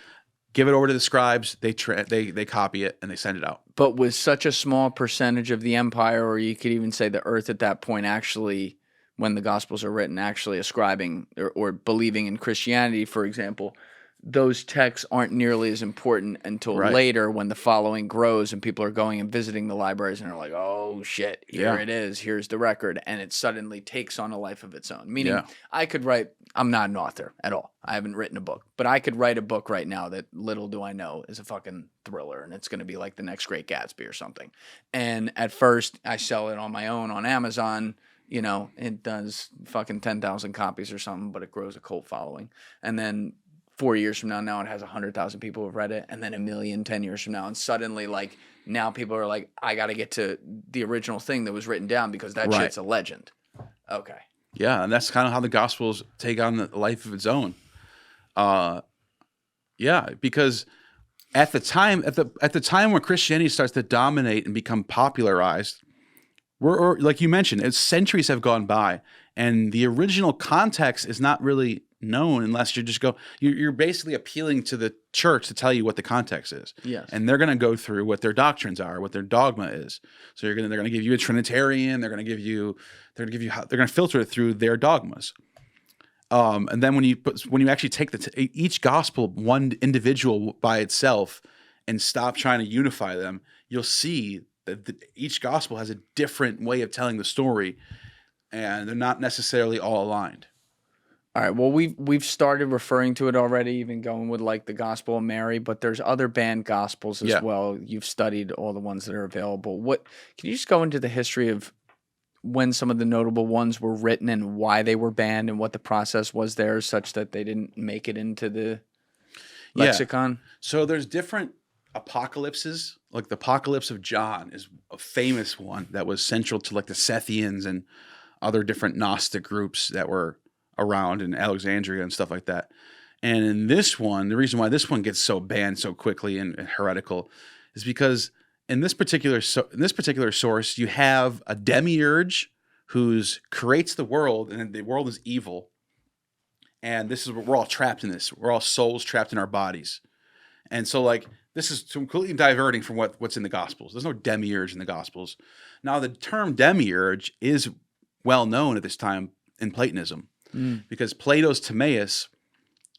B: give it over to the scribes, they copy it and they send it out.
A: But with such a small percentage of the empire, or you could even say the earth at that point, actually, when the Gospels are written, actually ascribing or believing in Christianity, for example, those texts aren't nearly as important until later when the following grows and people are going and visiting the libraries and are like, oh shit, here it is, here's the record, and it suddenly takes on a life of its own. Meaning I could write, I'm not an author at all, I haven't written a book, but I could write a book right now that, little do I know, is a fucking thriller, and it's going to be like the next Great Gatsby or something. And at first I sell it on my own on Amazon. You know, it does fucking 10,000 copies or something, but it grows a cult following. And then 4 years from now it has 100,000 people who have read it, and then 1 million 10 years from now. And suddenly, like, now people are like, I got to get to the original thing that was written down because that shit's a legend. Okay.
B: Yeah, and that's kind of how the Gospels take on the life of its own. Yeah, because at the time when Christianity starts to dominate and become popularized, we're like you mentioned, as centuries have gone by, and the original context is not really known unless you're basically appealing to the church to tell you what the context is.
A: Yes.
B: And they're going to go through what their doctrines are, what their dogma is. So they're going to give you a Trinitarian. They're going to filter it through their dogmas. And then when you actually take each gospel, one individual by itself, and stop trying to unify them, you'll see that each gospel has a different way of telling the story, and they're not necessarily all aligned.
A: All right. Well, we've started referring to it already, even going with like the Gospel of Mary, but there's other banned gospels as well. You've studied all the ones that are available. Can you just go into the history of when some of the notable ones were written and why they were banned and what the process was there, such that they didn't make it into the lexicon?
B: So there's different apocalypses. Like the Apocalypse of John is a famous one that was central to like the Sethians and other different Gnostic groups that were around in Alexandria and stuff like that. And in this one, the reason why this one gets so banned so quickly and heretical is because in this particular source, you have a demiurge who creates the world, and the world is evil. And this is what we're all trapped in this. We're all souls trapped in our bodies. And so like this is completely diverting from what's in the Gospels. There's no demiurge in the Gospels. Now the term demiurge is well known at this time in Platonism. Because Plato's Timaeus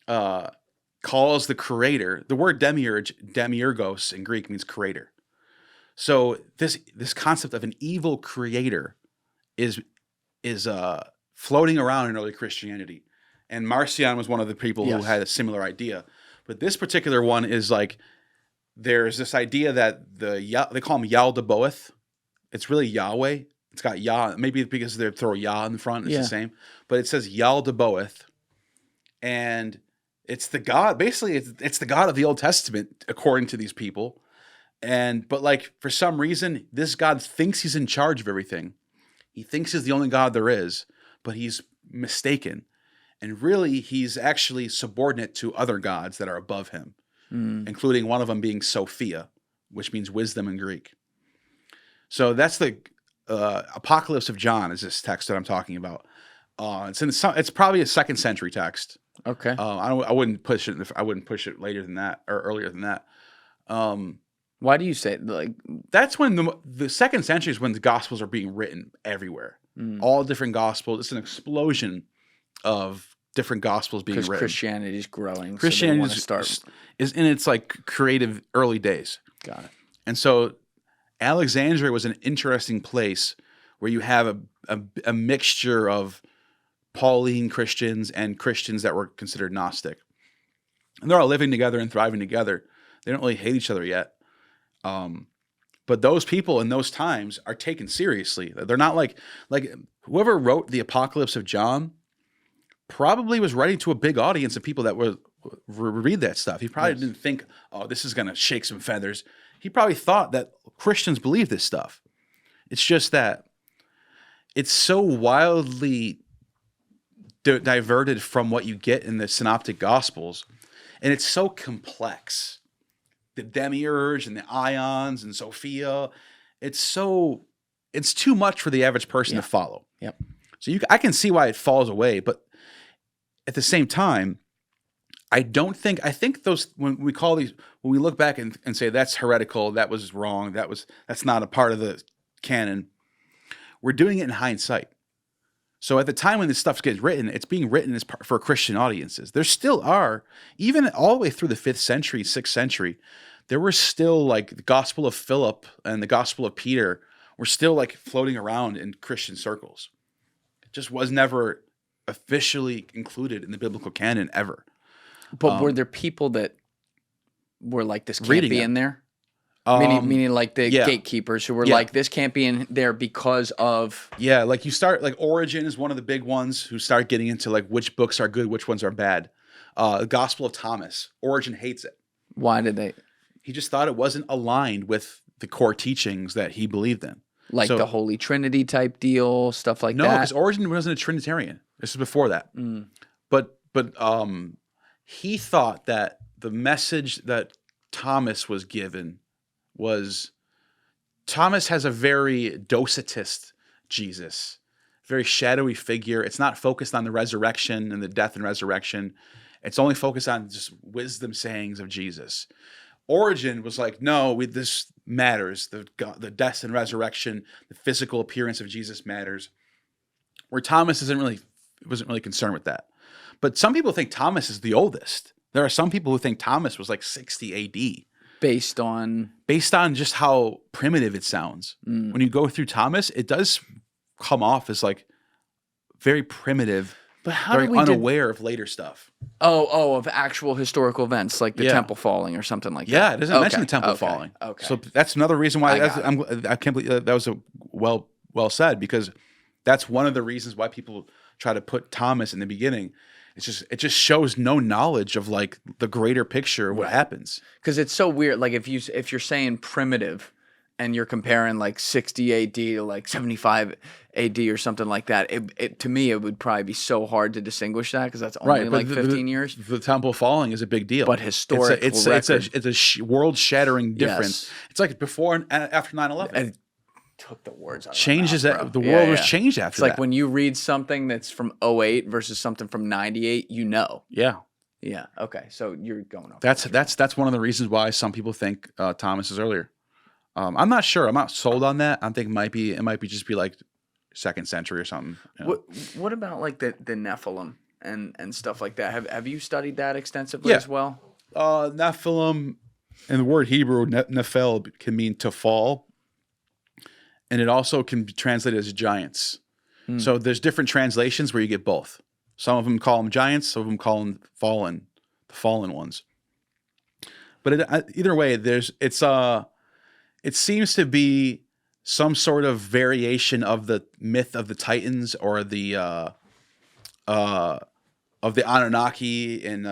B: calls the creator, the word demiurge, demiurgos in Greek means creator. So this concept of an evil creator is floating around in early Christianity. And Marcion was one of the people who had a similar idea. But this particular one is like, there's this idea that they call him Yaldabaoth. It's really Yahweh. It's got Yah, maybe because they throw Yah in the front, it's the same. But it says Yaldabaoth, and it's the God. Basically, it's the God of the Old Testament, according to these people. But like for some reason, this God thinks he's in charge of everything. He thinks he's the only God there is, but he's mistaken. And really, he's actually subordinate to other gods that are above him, including one of them being Sophia, which means wisdom in Greek. So that's the Apocalypse of John is this text that I'm talking about. It's probably a 2nd century text.
A: Okay.
B: I wouldn't push it. I wouldn't push it later than that or earlier than that.
A: Why do you say like
B: that's when the 2nd century is when the Gospels are being written everywhere. All different Gospels. It's an explosion of different Gospels being written.
A: Christianity is growing.
B: Christianity is in its like creative early days.
A: Got it.
B: And so Alexandria was an interesting place where you have a mixture of Pauline Christians and Christians that were considered Gnostic. And they're all living together and thriving together. They don't really hate each other yet. But those people in those times are taken seriously. They're not like whoever wrote the Apocalypse of John probably was writing to a big audience of people that would read that stuff. He probably didn't think, oh, this is going to shake some feathers. He probably thought that Christians believe this stuff. It's just that it's so wildly diverted from what you get in the Synoptic Gospels, and it's so complex. The demiurge and the ions and Sophia, it's too much for the average person to follow.
A: Yep.
B: So I can see why it falls away, but at the same time, I think those, when we look back and say that's heretical, that was wrong, that's not a part of the canon, we're doing it in hindsight. So at the time when this stuff gets written, it's being written for Christian audiences. There still are, even all the way through the 5th century, 6th century, there were still like the Gospel of Philip and the Gospel of Peter were still like floating around in Christian circles. It just was never officially included in the biblical canon ever.
A: But were there people that were like, this can't
B: Reading
A: be
B: it.
A: in there? Meaning like the gatekeepers who were like, this can't be in there because of...
B: Yeah, like you start, like Origen is one of the big ones who start getting into like which books are good, which ones are bad. The Gospel of Thomas, Origen hates it.
A: Why did they?
B: He just thought it wasn't aligned with the core teachings that he believed in.
A: Like the Holy Trinity type deal, stuff like that?
B: No, because Origen wasn't a Trinitarian. This is before that. But he thought that the message that Thomas was given was, Thomas has a very Docetist Jesus, very shadowy figure. It's not focused on the resurrection and the death and resurrection. It's only focused on just wisdom sayings of Jesus. Origen was like, no, this matters. The death and resurrection, the physical appearance of Jesus matters. Where Thomas wasn't really concerned with that. But some people think Thomas is the oldest. There are some people who think Thomas was like 60 A.D. Based on just how primitive it sounds. When you go through Thomas, it does come off as like very primitive,
A: but
B: very unaware of later stuff.
A: Of actual historical events like the temple falling or something like that.
B: Yeah, it doesn't mention the temple falling.
A: Okay.
B: So that's another reason why I can't believe that was well said, because that's one of the reasons why people try to put Thomas in the beginning. It just shows no knowledge of like the greater picture of what happens. Because
A: it's so weird. Like if you're saying primitive and you're comparing like 60 AD to like 75 AD or something like that, to me it would probably be so hard to distinguish that, because that's only like 15 years.
B: The temple falling is a big deal.
A: But historic,
B: it's a world-shattering difference.
A: Yes.
B: It's like before and after 9/11.
A: Took the words out
B: changes
A: of my mouth,
B: the world was changed after
A: it's
B: that.
A: Like when you read something that's from 08 versus something from 98, you know.
B: Yeah.
A: Okay, so you're going off.
B: That's one of the reasons why some people think Thomas is earlier. I'm not sure. I'm not sold on that. I think it might be just be like 2nd century or something. You know?
A: What about like the Nephilim and stuff like that? Have you studied that extensively as well?
B: Nephilim, in the word Hebrew, Nephil can mean to fall. And it also can be translated as giants. So there's different translations where you get both. Some of them call them giants, some of them call them the fallen ones. But either way, it seems to be some sort of variation of the myth of the Titans or the of the Anunnaki in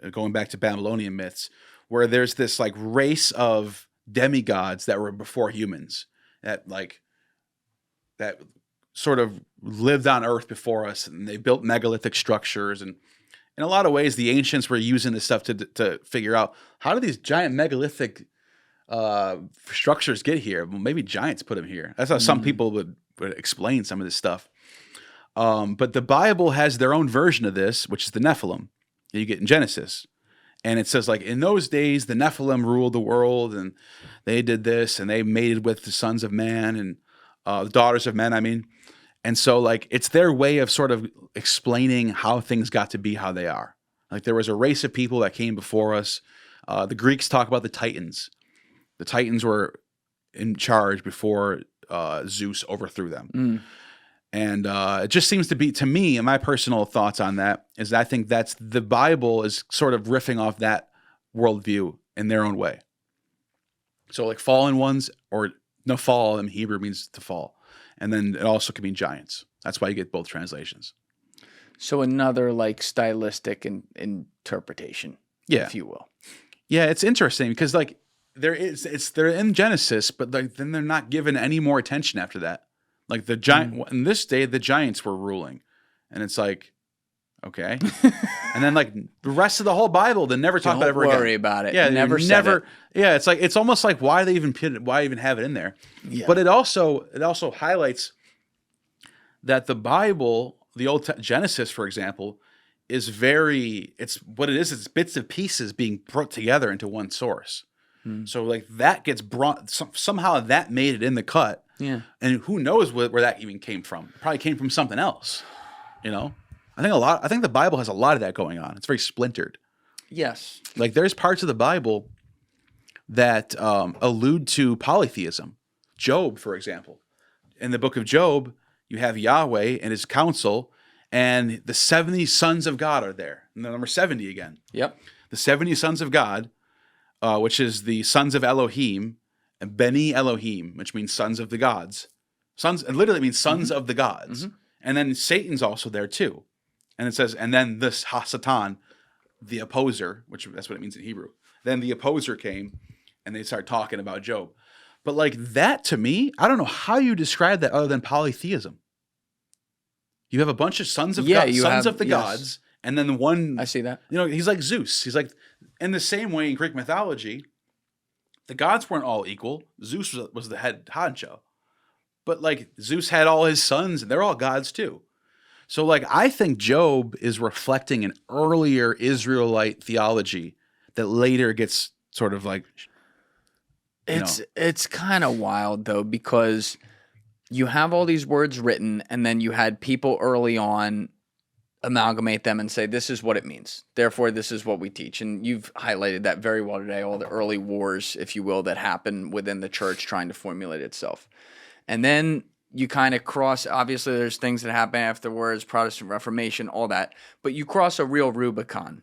B: going back to Babylonian myths, where there's this like race of demigods that were before humans. That sort of lived on Earth before us, and they built megalithic structures. And in a lot of ways, the ancients were using this stuff to figure out, how do these giant megalithic structures get here? Well, maybe giants put them here. That's how some people would explain some of this stuff. But the Bible has their own version of this, which is the Nephilim that you get in Genesis. And it says, like, in those days, the Nephilim ruled the world, and they did this, and they mated with the sons of man and the daughters of men, I mean. And so, like, it's their way of sort of explaining how things got to be how they are. Like, there was a race of people that came before us. The Greeks talk about the Titans. The Titans were in charge before Zeus overthrew them. And it just seems to be, to me, and my personal thoughts on that, is that I think that's the Bible is sort of riffing off that worldview in their own way. So like fallen ones, or Nephal in Hebrew means to fall. And then it also can mean giants. That's why you get both translations.
A: So another like stylistic interpretation, if you will.
B: Yeah, it's interesting because like they're in Genesis, but like then they're not given any more attention after that. Like the giant in this day, the giants were ruling, and it's like, okay, and then like the rest of the whole Bible, they never talk about it ever again.
A: Don't worry about it.
B: Yeah,
A: never.
B: Yeah, it's like it's almost like why even have it in there? Yeah. But it also highlights that the Bible, Genesis, for example, is very, it's what it is. It's bits and pieces being put together into one source. So like that gets brought, somehow that made it in the cut.
A: Yeah.
B: And who knows where that even came from? It probably came from something else, you know? I think the Bible has a lot of that going on. It's very splintered.
A: Yes.
B: Like there's parts of the Bible that allude to polytheism. Job, for example. In the book of Job, you have Yahweh and his council, and the 70 sons of God are there. And the number 70 again.
A: Yep.
B: The 70 sons of God, which is the sons of Elohim, and Beni Elohim, which means sons of the gods. Sons, it literally means sons of the gods. And then Satan's also there too. And it says, and then this Hasatan, the opposer, which that's what it means in Hebrew. Then the opposer came, and they start talking about Job. But like that to me, I don't know how you describe that other than polytheism. You have a bunch of sons of God, sons of the gods, and then one.
A: I see that.
B: You know, he's like Zeus. He's like, in the same way in Greek mythology, the gods weren't all equal. Zeus was the head honcho. But like Zeus had all his sons, and they're all gods too. So like I think Job is reflecting an earlier Israelite theology that later gets sort of like.
A: It's kind of wild though, because you have all these words written, and then you had people early on amalgamate them and say, this is what it means. Therefore, this is what we teach. And you've highlighted that very well today, all the early wars, if you will, that happened within the church trying to formulate itself. And then you kind of cross, obviously there's things that happen afterwards, Protestant Reformation, all that, but you cross a real Rubicon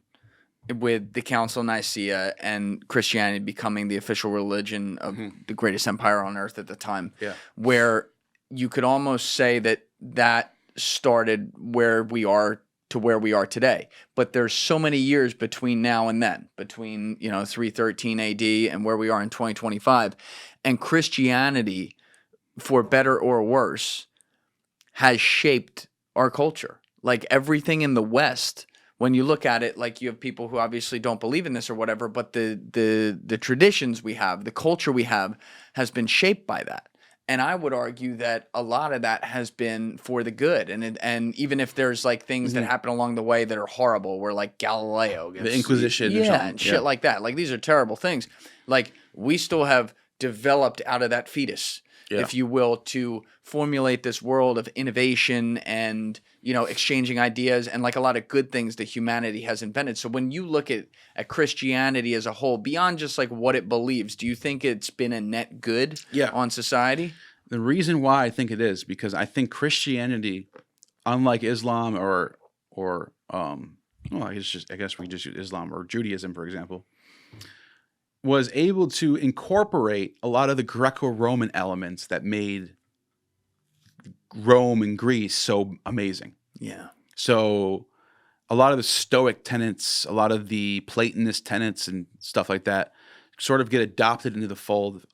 A: with the Council of Nicaea and Christianity becoming the official religion of the greatest empire on earth at the time, where you could almost say that started where we are to where we are today. But there's so many years between now and then, between 313 AD and where we are in 2025, and Christianity, for better or worse, has shaped our culture. Like everything in the West, when you look at it, like you have people who obviously don't believe in this or whatever, but the traditions we have, the culture we have, has been shaped by that. And I would argue that a lot of that has been for the good. And even if there's like things that happen along the way that are horrible, where like Galileo gets,
B: the Inquisition,
A: and shit like that. Like these are terrible things. Like we still have developed out of that fetus, if you will, to formulate this world of innovation and, exchanging ideas and like a lot of good things that humanity has invented. So when you look at Christianity as a whole, beyond just like what it believes, do you think it's been a net good on society?
B: The reason why I think it is, because I think Christianity, unlike Islam or I guess we just use Islam or Judaism, for example, was able to incorporate a lot of the Greco-Roman elements that made Rome and Greece so amazing.
A: Yeah.
B: So a lot of the Stoic tenets, a lot of the Platonist tenets and stuff like that sort of get adopted into the fold.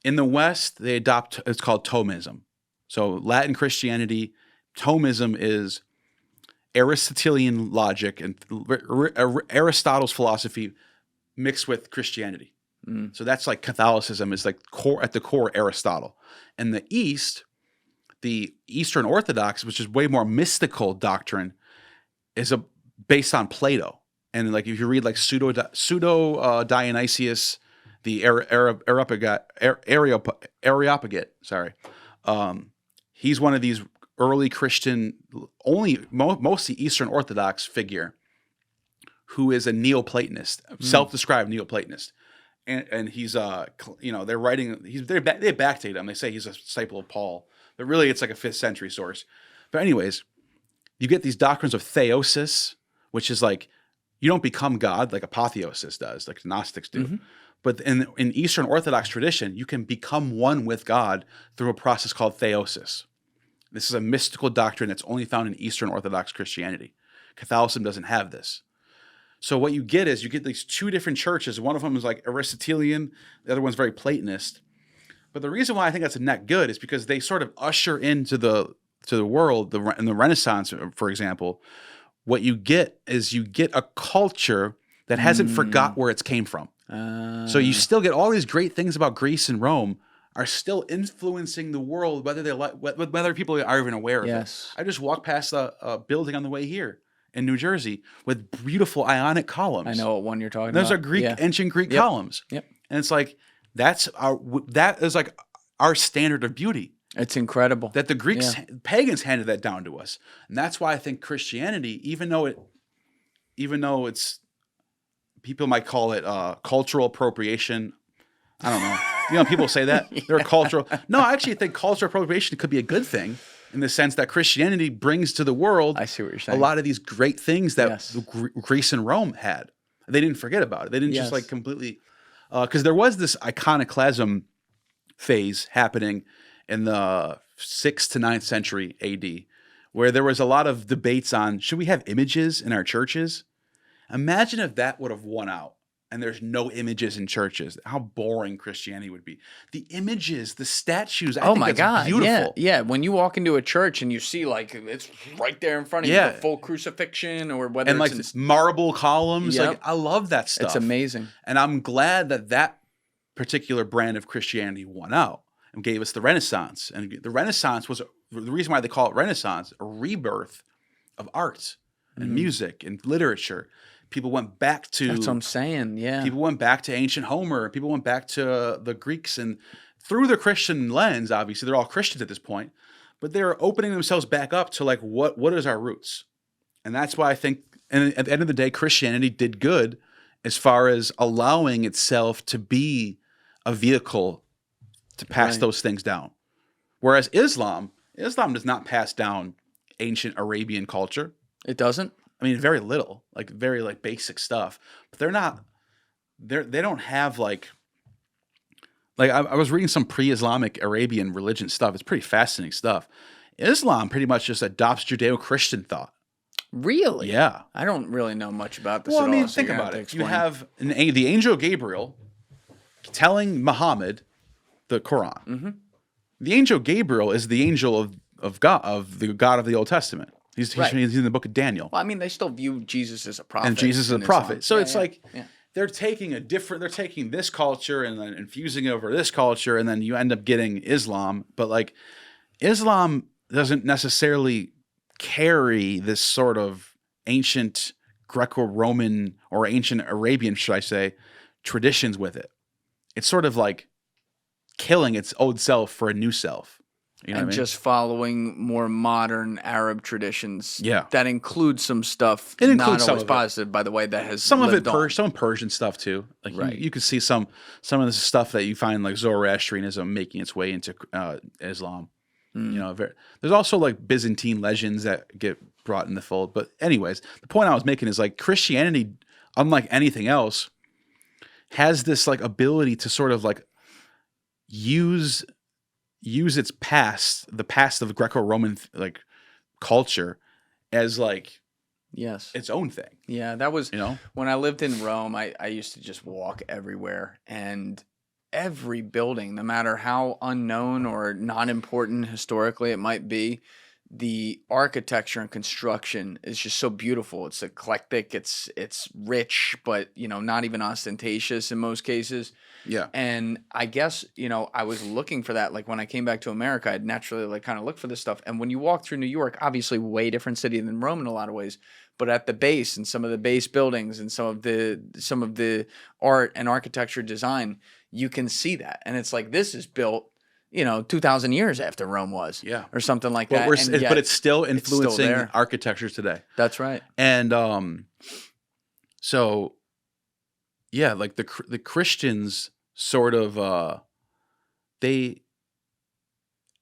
B: In the West, they adopt, it's called Thomism. So Latin Christianity, Thomism is Aristotelian logic and Aristotle's philosophy mixed with Christianity. So that's like Catholicism is like at the core Aristotle. And the East, the Eastern Orthodox, which is way more mystical doctrine, is based on Plato. And like if you read like Pseudo Dionysius, the Areopagite, he's one of these early Christian, mostly Eastern Orthodox figure, who is a Neoplatonist, self-described Neoplatonist, and he's they're writing, they backdate him. They say he's a disciple of Paul, but really it's like a 5th century source. But anyways, you get these doctrines of theosis, which is like you don't become God like apotheosis does, like Gnostics do. But in Eastern Orthodox tradition, you can become one with God through a process called theosis. This is a mystical doctrine that's only found in Eastern Orthodox Christianity. Catholicism doesn't have this. So what you get is you get these two different churches. One of them is like Aristotelian. The other one's very Platonist. But the reason why I think that's a net good is because they sort of usher into the world, in the Renaissance, for example, what you get is you get a culture that hasn't forgot where it's came from. So you still get all these great things about Greece and Rome are still influencing the world, whether people are even aware of it. I just walked past a building on the way here, in New Jersey with beautiful Ionic columns.
A: I know what one you're talking
B: And those
A: about.
B: are Greek,
A: Yeah.
B: ancient Greek
A: Yep.
B: columns.
A: Yep.
B: And it's like that is like our standard of beauty.
A: It's incredible.
B: That the Greeks, pagans handed that down to us. And that's why I think Christianity, even though it's, people might call it cultural appropriation. I don't know. You know, people say that. They're cultural. No, I actually think cultural appropriation could be a good thing in the sense that Christianity brings to the world
A: I see what you're saying.
B: a lot of these great things that
A: Yes.
B: Greece and Rome had. They didn't forget about it. They didn't just
A: Yes.
B: like completely, because there was this iconoclasm phase happening in the 6th to 9th century AD, where there was a lot of debates on, should we have images in our churches? Imagine if that would have won out and there's no images in churches. How boring Christianity would be. The images, the statues, I
A: Oh
B: think
A: my
B: that's
A: God!
B: beautiful.
A: Yeah, yeah. When you walk into a church and you see like it's right there in front of you, the full crucifixion, or whether
B: And like
A: it's
B: marble columns.
A: Yep.
B: Like, I love that stuff.
A: it's amazing.
B: And I'm glad that that particular brand of Christianity won out and gave us the Renaissance. And the Renaissance was the reason why they call it Renaissance, a rebirth of art and music and literature. People went back to
A: That's what I'm saying. Yeah.
B: people went back to ancient Homer. People went back to the Greeks, and through the Christian lens, obviously they're all Christians at this point, but they're opening themselves back up to like what is our roots. And that's why I think, and at the end of the day, Christianity did good as far as allowing itself to be a vehicle to pass
A: Right.
B: those things down. Whereas Islam does not pass down ancient Arabian culture.
A: It doesn't.
B: I mean, very little, like very like basic stuff. But they don't have like I was reading some pre-Islamic Arabian religion stuff. It's pretty fascinating stuff. Islam pretty much just adopts Judeo-Christian thought.
A: Really?
B: Yeah.
A: I don't really know much about this
B: Well,
A: at
B: I mean,
A: all. so
B: think
A: you're gonna
B: about
A: have to
B: it. You
A: explain.
B: have the angel Gabriel telling Muhammad the Quran.
A: Mm-hmm.
B: The angel Gabriel is the angel of God, of the God of the Old Testament. He's
A: Right.
B: in the book of Daniel.
A: Well, I mean, they still view Jesus as a prophet.
B: And Jesus is a
A: in
B: prophet.
A: Islam.
B: So
A: Yeah,
B: it's
A: yeah,
B: like
A: yeah.
B: they're taking this culture and then infusing it over this culture, and then you end up getting Islam. But like Islam doesn't necessarily carry this sort of ancient Greco-Roman or ancient Arabian, should I say, traditions with it. It's sort of like killing its old self for a new self. You know
A: And
B: what I mean?
A: just following more modern Arab traditions.
B: Yeah.
A: That includes some stuff
B: It
A: not
B: includes some
A: always
B: of it.
A: positive, by the way, that has
B: Some of it,
A: lived on.
B: some Persian stuff too. Like
A: Right.
B: you could see some of the stuff that you find like Zoroastrianism making its way into Islam.
A: Mm.
B: You know, there's also like Byzantine legends that get brought in the fold. But anyways, the point I was making is like Christianity, unlike anything else, has this like ability to sort of like use its past, the past of Greco-Roman like culture, as like
A: Yes.
B: its own thing.
A: Yeah, that was
B: You know.
A: when I lived in Rome. I used to just walk everywhere, and every building, no matter how unknown or not important historically it might be, the architecture and construction is just so beautiful. It's eclectic. It's rich, but not even ostentatious in most cases.
B: Yeah.
A: And I guess, I was looking for that. Like when I came back to America, I'd naturally like kind of look for this stuff. And when you walk through New York, obviously way different city than Rome in a lot of ways, but at the base and some of the base buildings and some of the art and architecture design, you can see that. And it's like, this is built, 2,000 years after Rome was.
B: Yeah.
A: Or something like
B: But
A: that.
B: but it's still
A: still
B: influencing
A: there.
B: architecture today.
A: That's right.
B: And so yeah, like the Christians sort of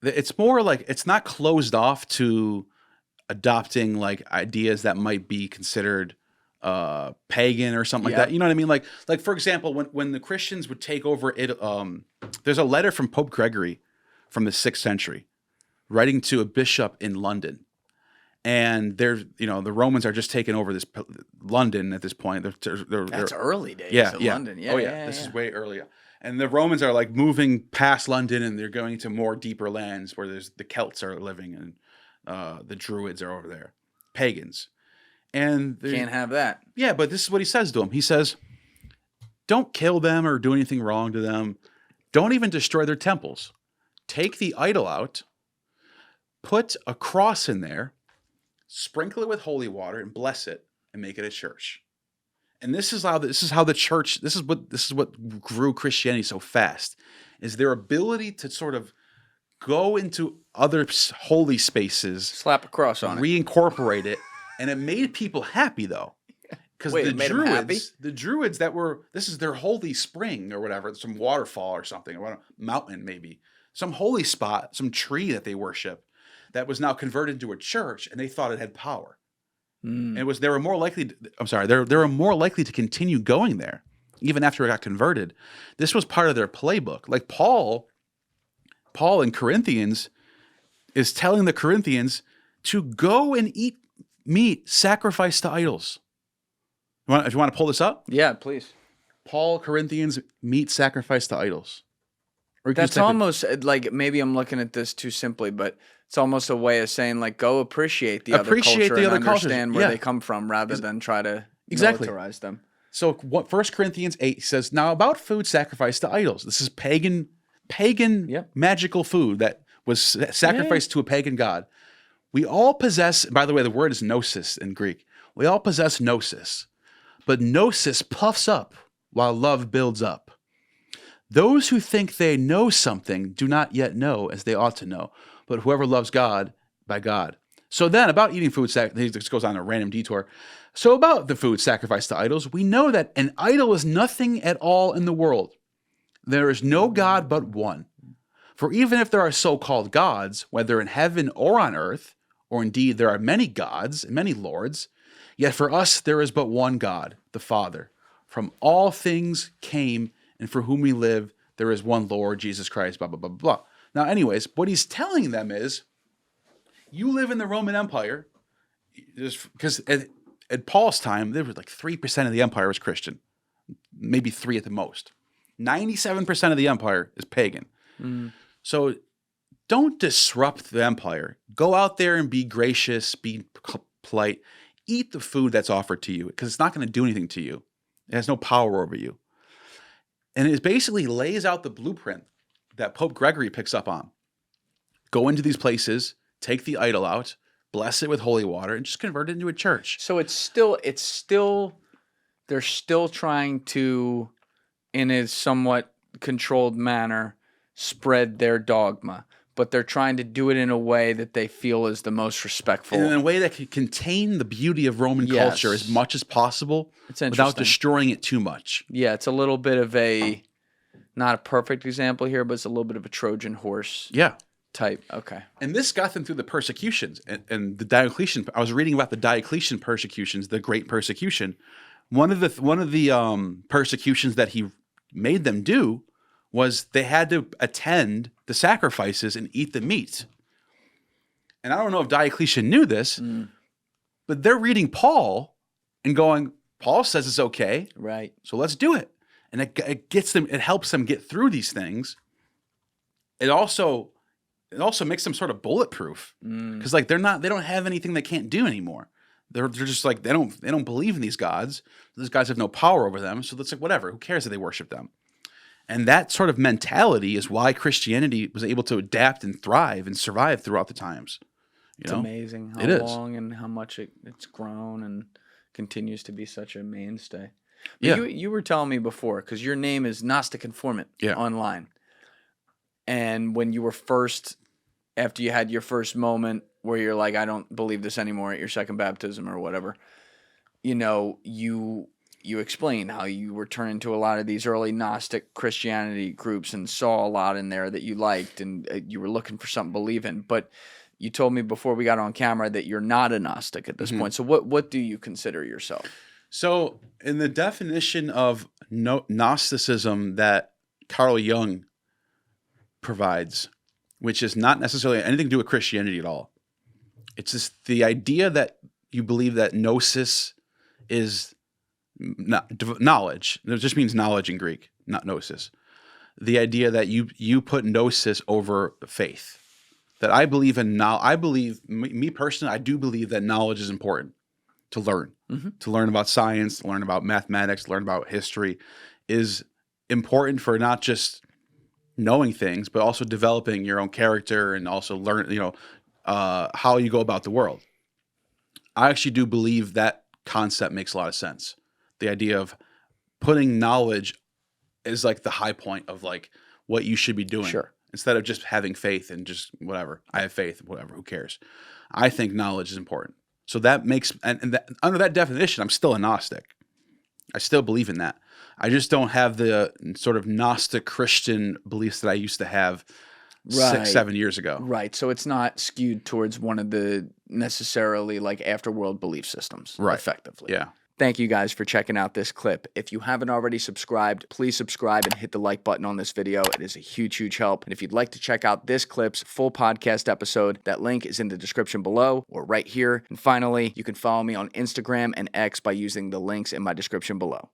B: it's more like it's not closed off to adopting like ideas that might be considered pagan or something like
A: Yeah.
B: that. You know what I mean? Like for example, when the Christians would take over it, there's a letter from Pope Gregory from the 6th century writing to a bishop in London. And the Romans are just taking over this London at this point.
A: That's early days
B: yeah,
A: of
B: yeah.
A: London. Yeah,
B: Oh yeah, this is way earlier. And the Romans are like moving past London, and they're going to more deeper lands where there's the Celts are living, and the Druids are over there, pagans. And
A: Can't have that.
B: yeah, but this is what he says to them. He says, "Don't kill them or do anything wrong to them. Don't even destroy their temples. Take the idol out, put a cross in there, sprinkle it with holy water, and bless it, and make it a church. And this is how the church. This is what grew Christianity so fast. Is their ability to sort of go into other holy spaces,
A: Slap a cross on it.
B: reincorporate it, and it made people happy though. Because
A: Wait, it made 'em happy?
B: the Druids this is their holy spring or whatever, some waterfall or something, or a mountain maybe, some holy spot, some tree that they worship, that was now converted into a church, and they thought it had power. And they were more likely. They were more likely to continue going there even after it got converted. This was part of their playbook. Like Paul in Corinthians is telling the Corinthians to go and eat meat sacrificed to idols. If you want to pull this up?
A: Yeah, please.
B: Paul, Corinthians, meat sacrificed to idols. Or you can
A: That's
B: just type it-
A: almost like, maybe I'm looking at this too simply, but it's almost a way of saying like, go appreciate the other culture and understand where they come from rather than try to militarize them.
B: So 1 Corinthians 8 says, now about food sacrificed to idols. This is pagan magical food that was sacrificed to a pagan god. We all possess, by the way, the word is gnosis in Greek. We all possess gnosis, but gnosis puffs up while love builds up. Those who think they know something do not yet know as they ought to know, but whoever loves God, by God. So then about eating food, this goes on a random detour. So about the food sacrificed to idols, we know that an idol is nothing at all in the world. There is no God but one. For even if there are so-called gods, whether in heaven or on earth, or indeed there are many gods and many lords, yet for us there is but one God, the Father. From all things came, and for whom we live, there is one Lord, Jesus Christ, blah, blah, blah, blah. Now, anyways, what he's telling them is, you live in the Roman Empire, because at Paul's time, there was like 3% of the empire was Christian, maybe 3 at the most. 97% of the empire is pagan. So don't disrupt the empire. Go out there and be gracious, be polite. Eat the food that's offered to you, because it's not going to do anything to you. It has no power over you. And it basically lays out the blueprint that Pope Gregory picks up on. Go into these places, take the idol out, bless it with holy water, and just convert it into a church.
A: So they're still trying to, in a somewhat controlled manner, spread their dogma, but they're trying to do it in a way that they feel is the most respectful.
B: And in a way that can contain the beauty of Roman culture as much as possible without destroying it too much.
A: Yeah, it's a little bit of not a perfect example here, but it's a little bit of a Trojan horse type. Okay.
B: And this got them through the persecutions and the Diocletian. I was reading about the Diocletian persecutions, the Great Persecution. One of the persecutions that he made them do was they had to attend the sacrifices and eat the meat. And I don't know if Diocletian knew this, but they're reading Paul and going, Paul says it's okay,
A: right? So
B: let's do it. And it helps them get through these things. It also makes them sort of bulletproof, because like they don't have anything they can't do anymore. They're just like they don't believe in these gods. These guys have no power over them, so it's like whatever. Who cares that they worship them? And that sort of mentality is why Christianity was able to adapt and thrive and survive throughout the times.
A: It's amazing how long and how much it's grown and continues to be such a mainstay. But you were telling me before, because your name is Gnostic Informant online. And when you were after you had your first moment where you're like, I don't believe this anymore at your second baptism or whatever, you explained how you were turned to a lot of these early Gnostic Christianity groups and saw a lot in there that you liked and you were looking for something to believe in. But you told me before we got on camera that you're not a Gnostic at this point. So what do you consider yourself?
B: So in the definition of Gnosticism that Carl Jung provides, which is not necessarily anything to do with Christianity at all. It's just the idea that you believe that gnosis is knowledge. It just means knowledge in Greek, not gnosis. The idea that you put gnosis over faith. That I believe in me personally, I do believe that knowledge is important to learn. To learn about science, to learn about mathematics, to learn about history is important for not just knowing things, but also developing your own character and also learn, how you go about the world. I actually do believe that concept makes a lot of sense. The idea of putting knowledge is like the high point of like what you should be doing.
A: Sure.
B: Instead of just having faith and just whatever. I have faith, whatever, who cares? I think knowledge is important. So that makes, and that, under that definition, I'm still a Gnostic. I still believe in that. I just don't have the sort of Gnostic Christian beliefs that I used to have 6-7 years ago.
A: Right. So it's not skewed towards one of the necessarily like afterworld belief systems,
B: Right.
A: effectively.
B: Yeah.
A: Thank you guys for checking out this clip. If you haven't already subscribed, please subscribe and hit the like button on this video. It is a huge, huge help. And if you'd like to check out this clip's full podcast episode, that link is in the description below or right here. And finally, you can follow me on Instagram and X by using the links in my description below.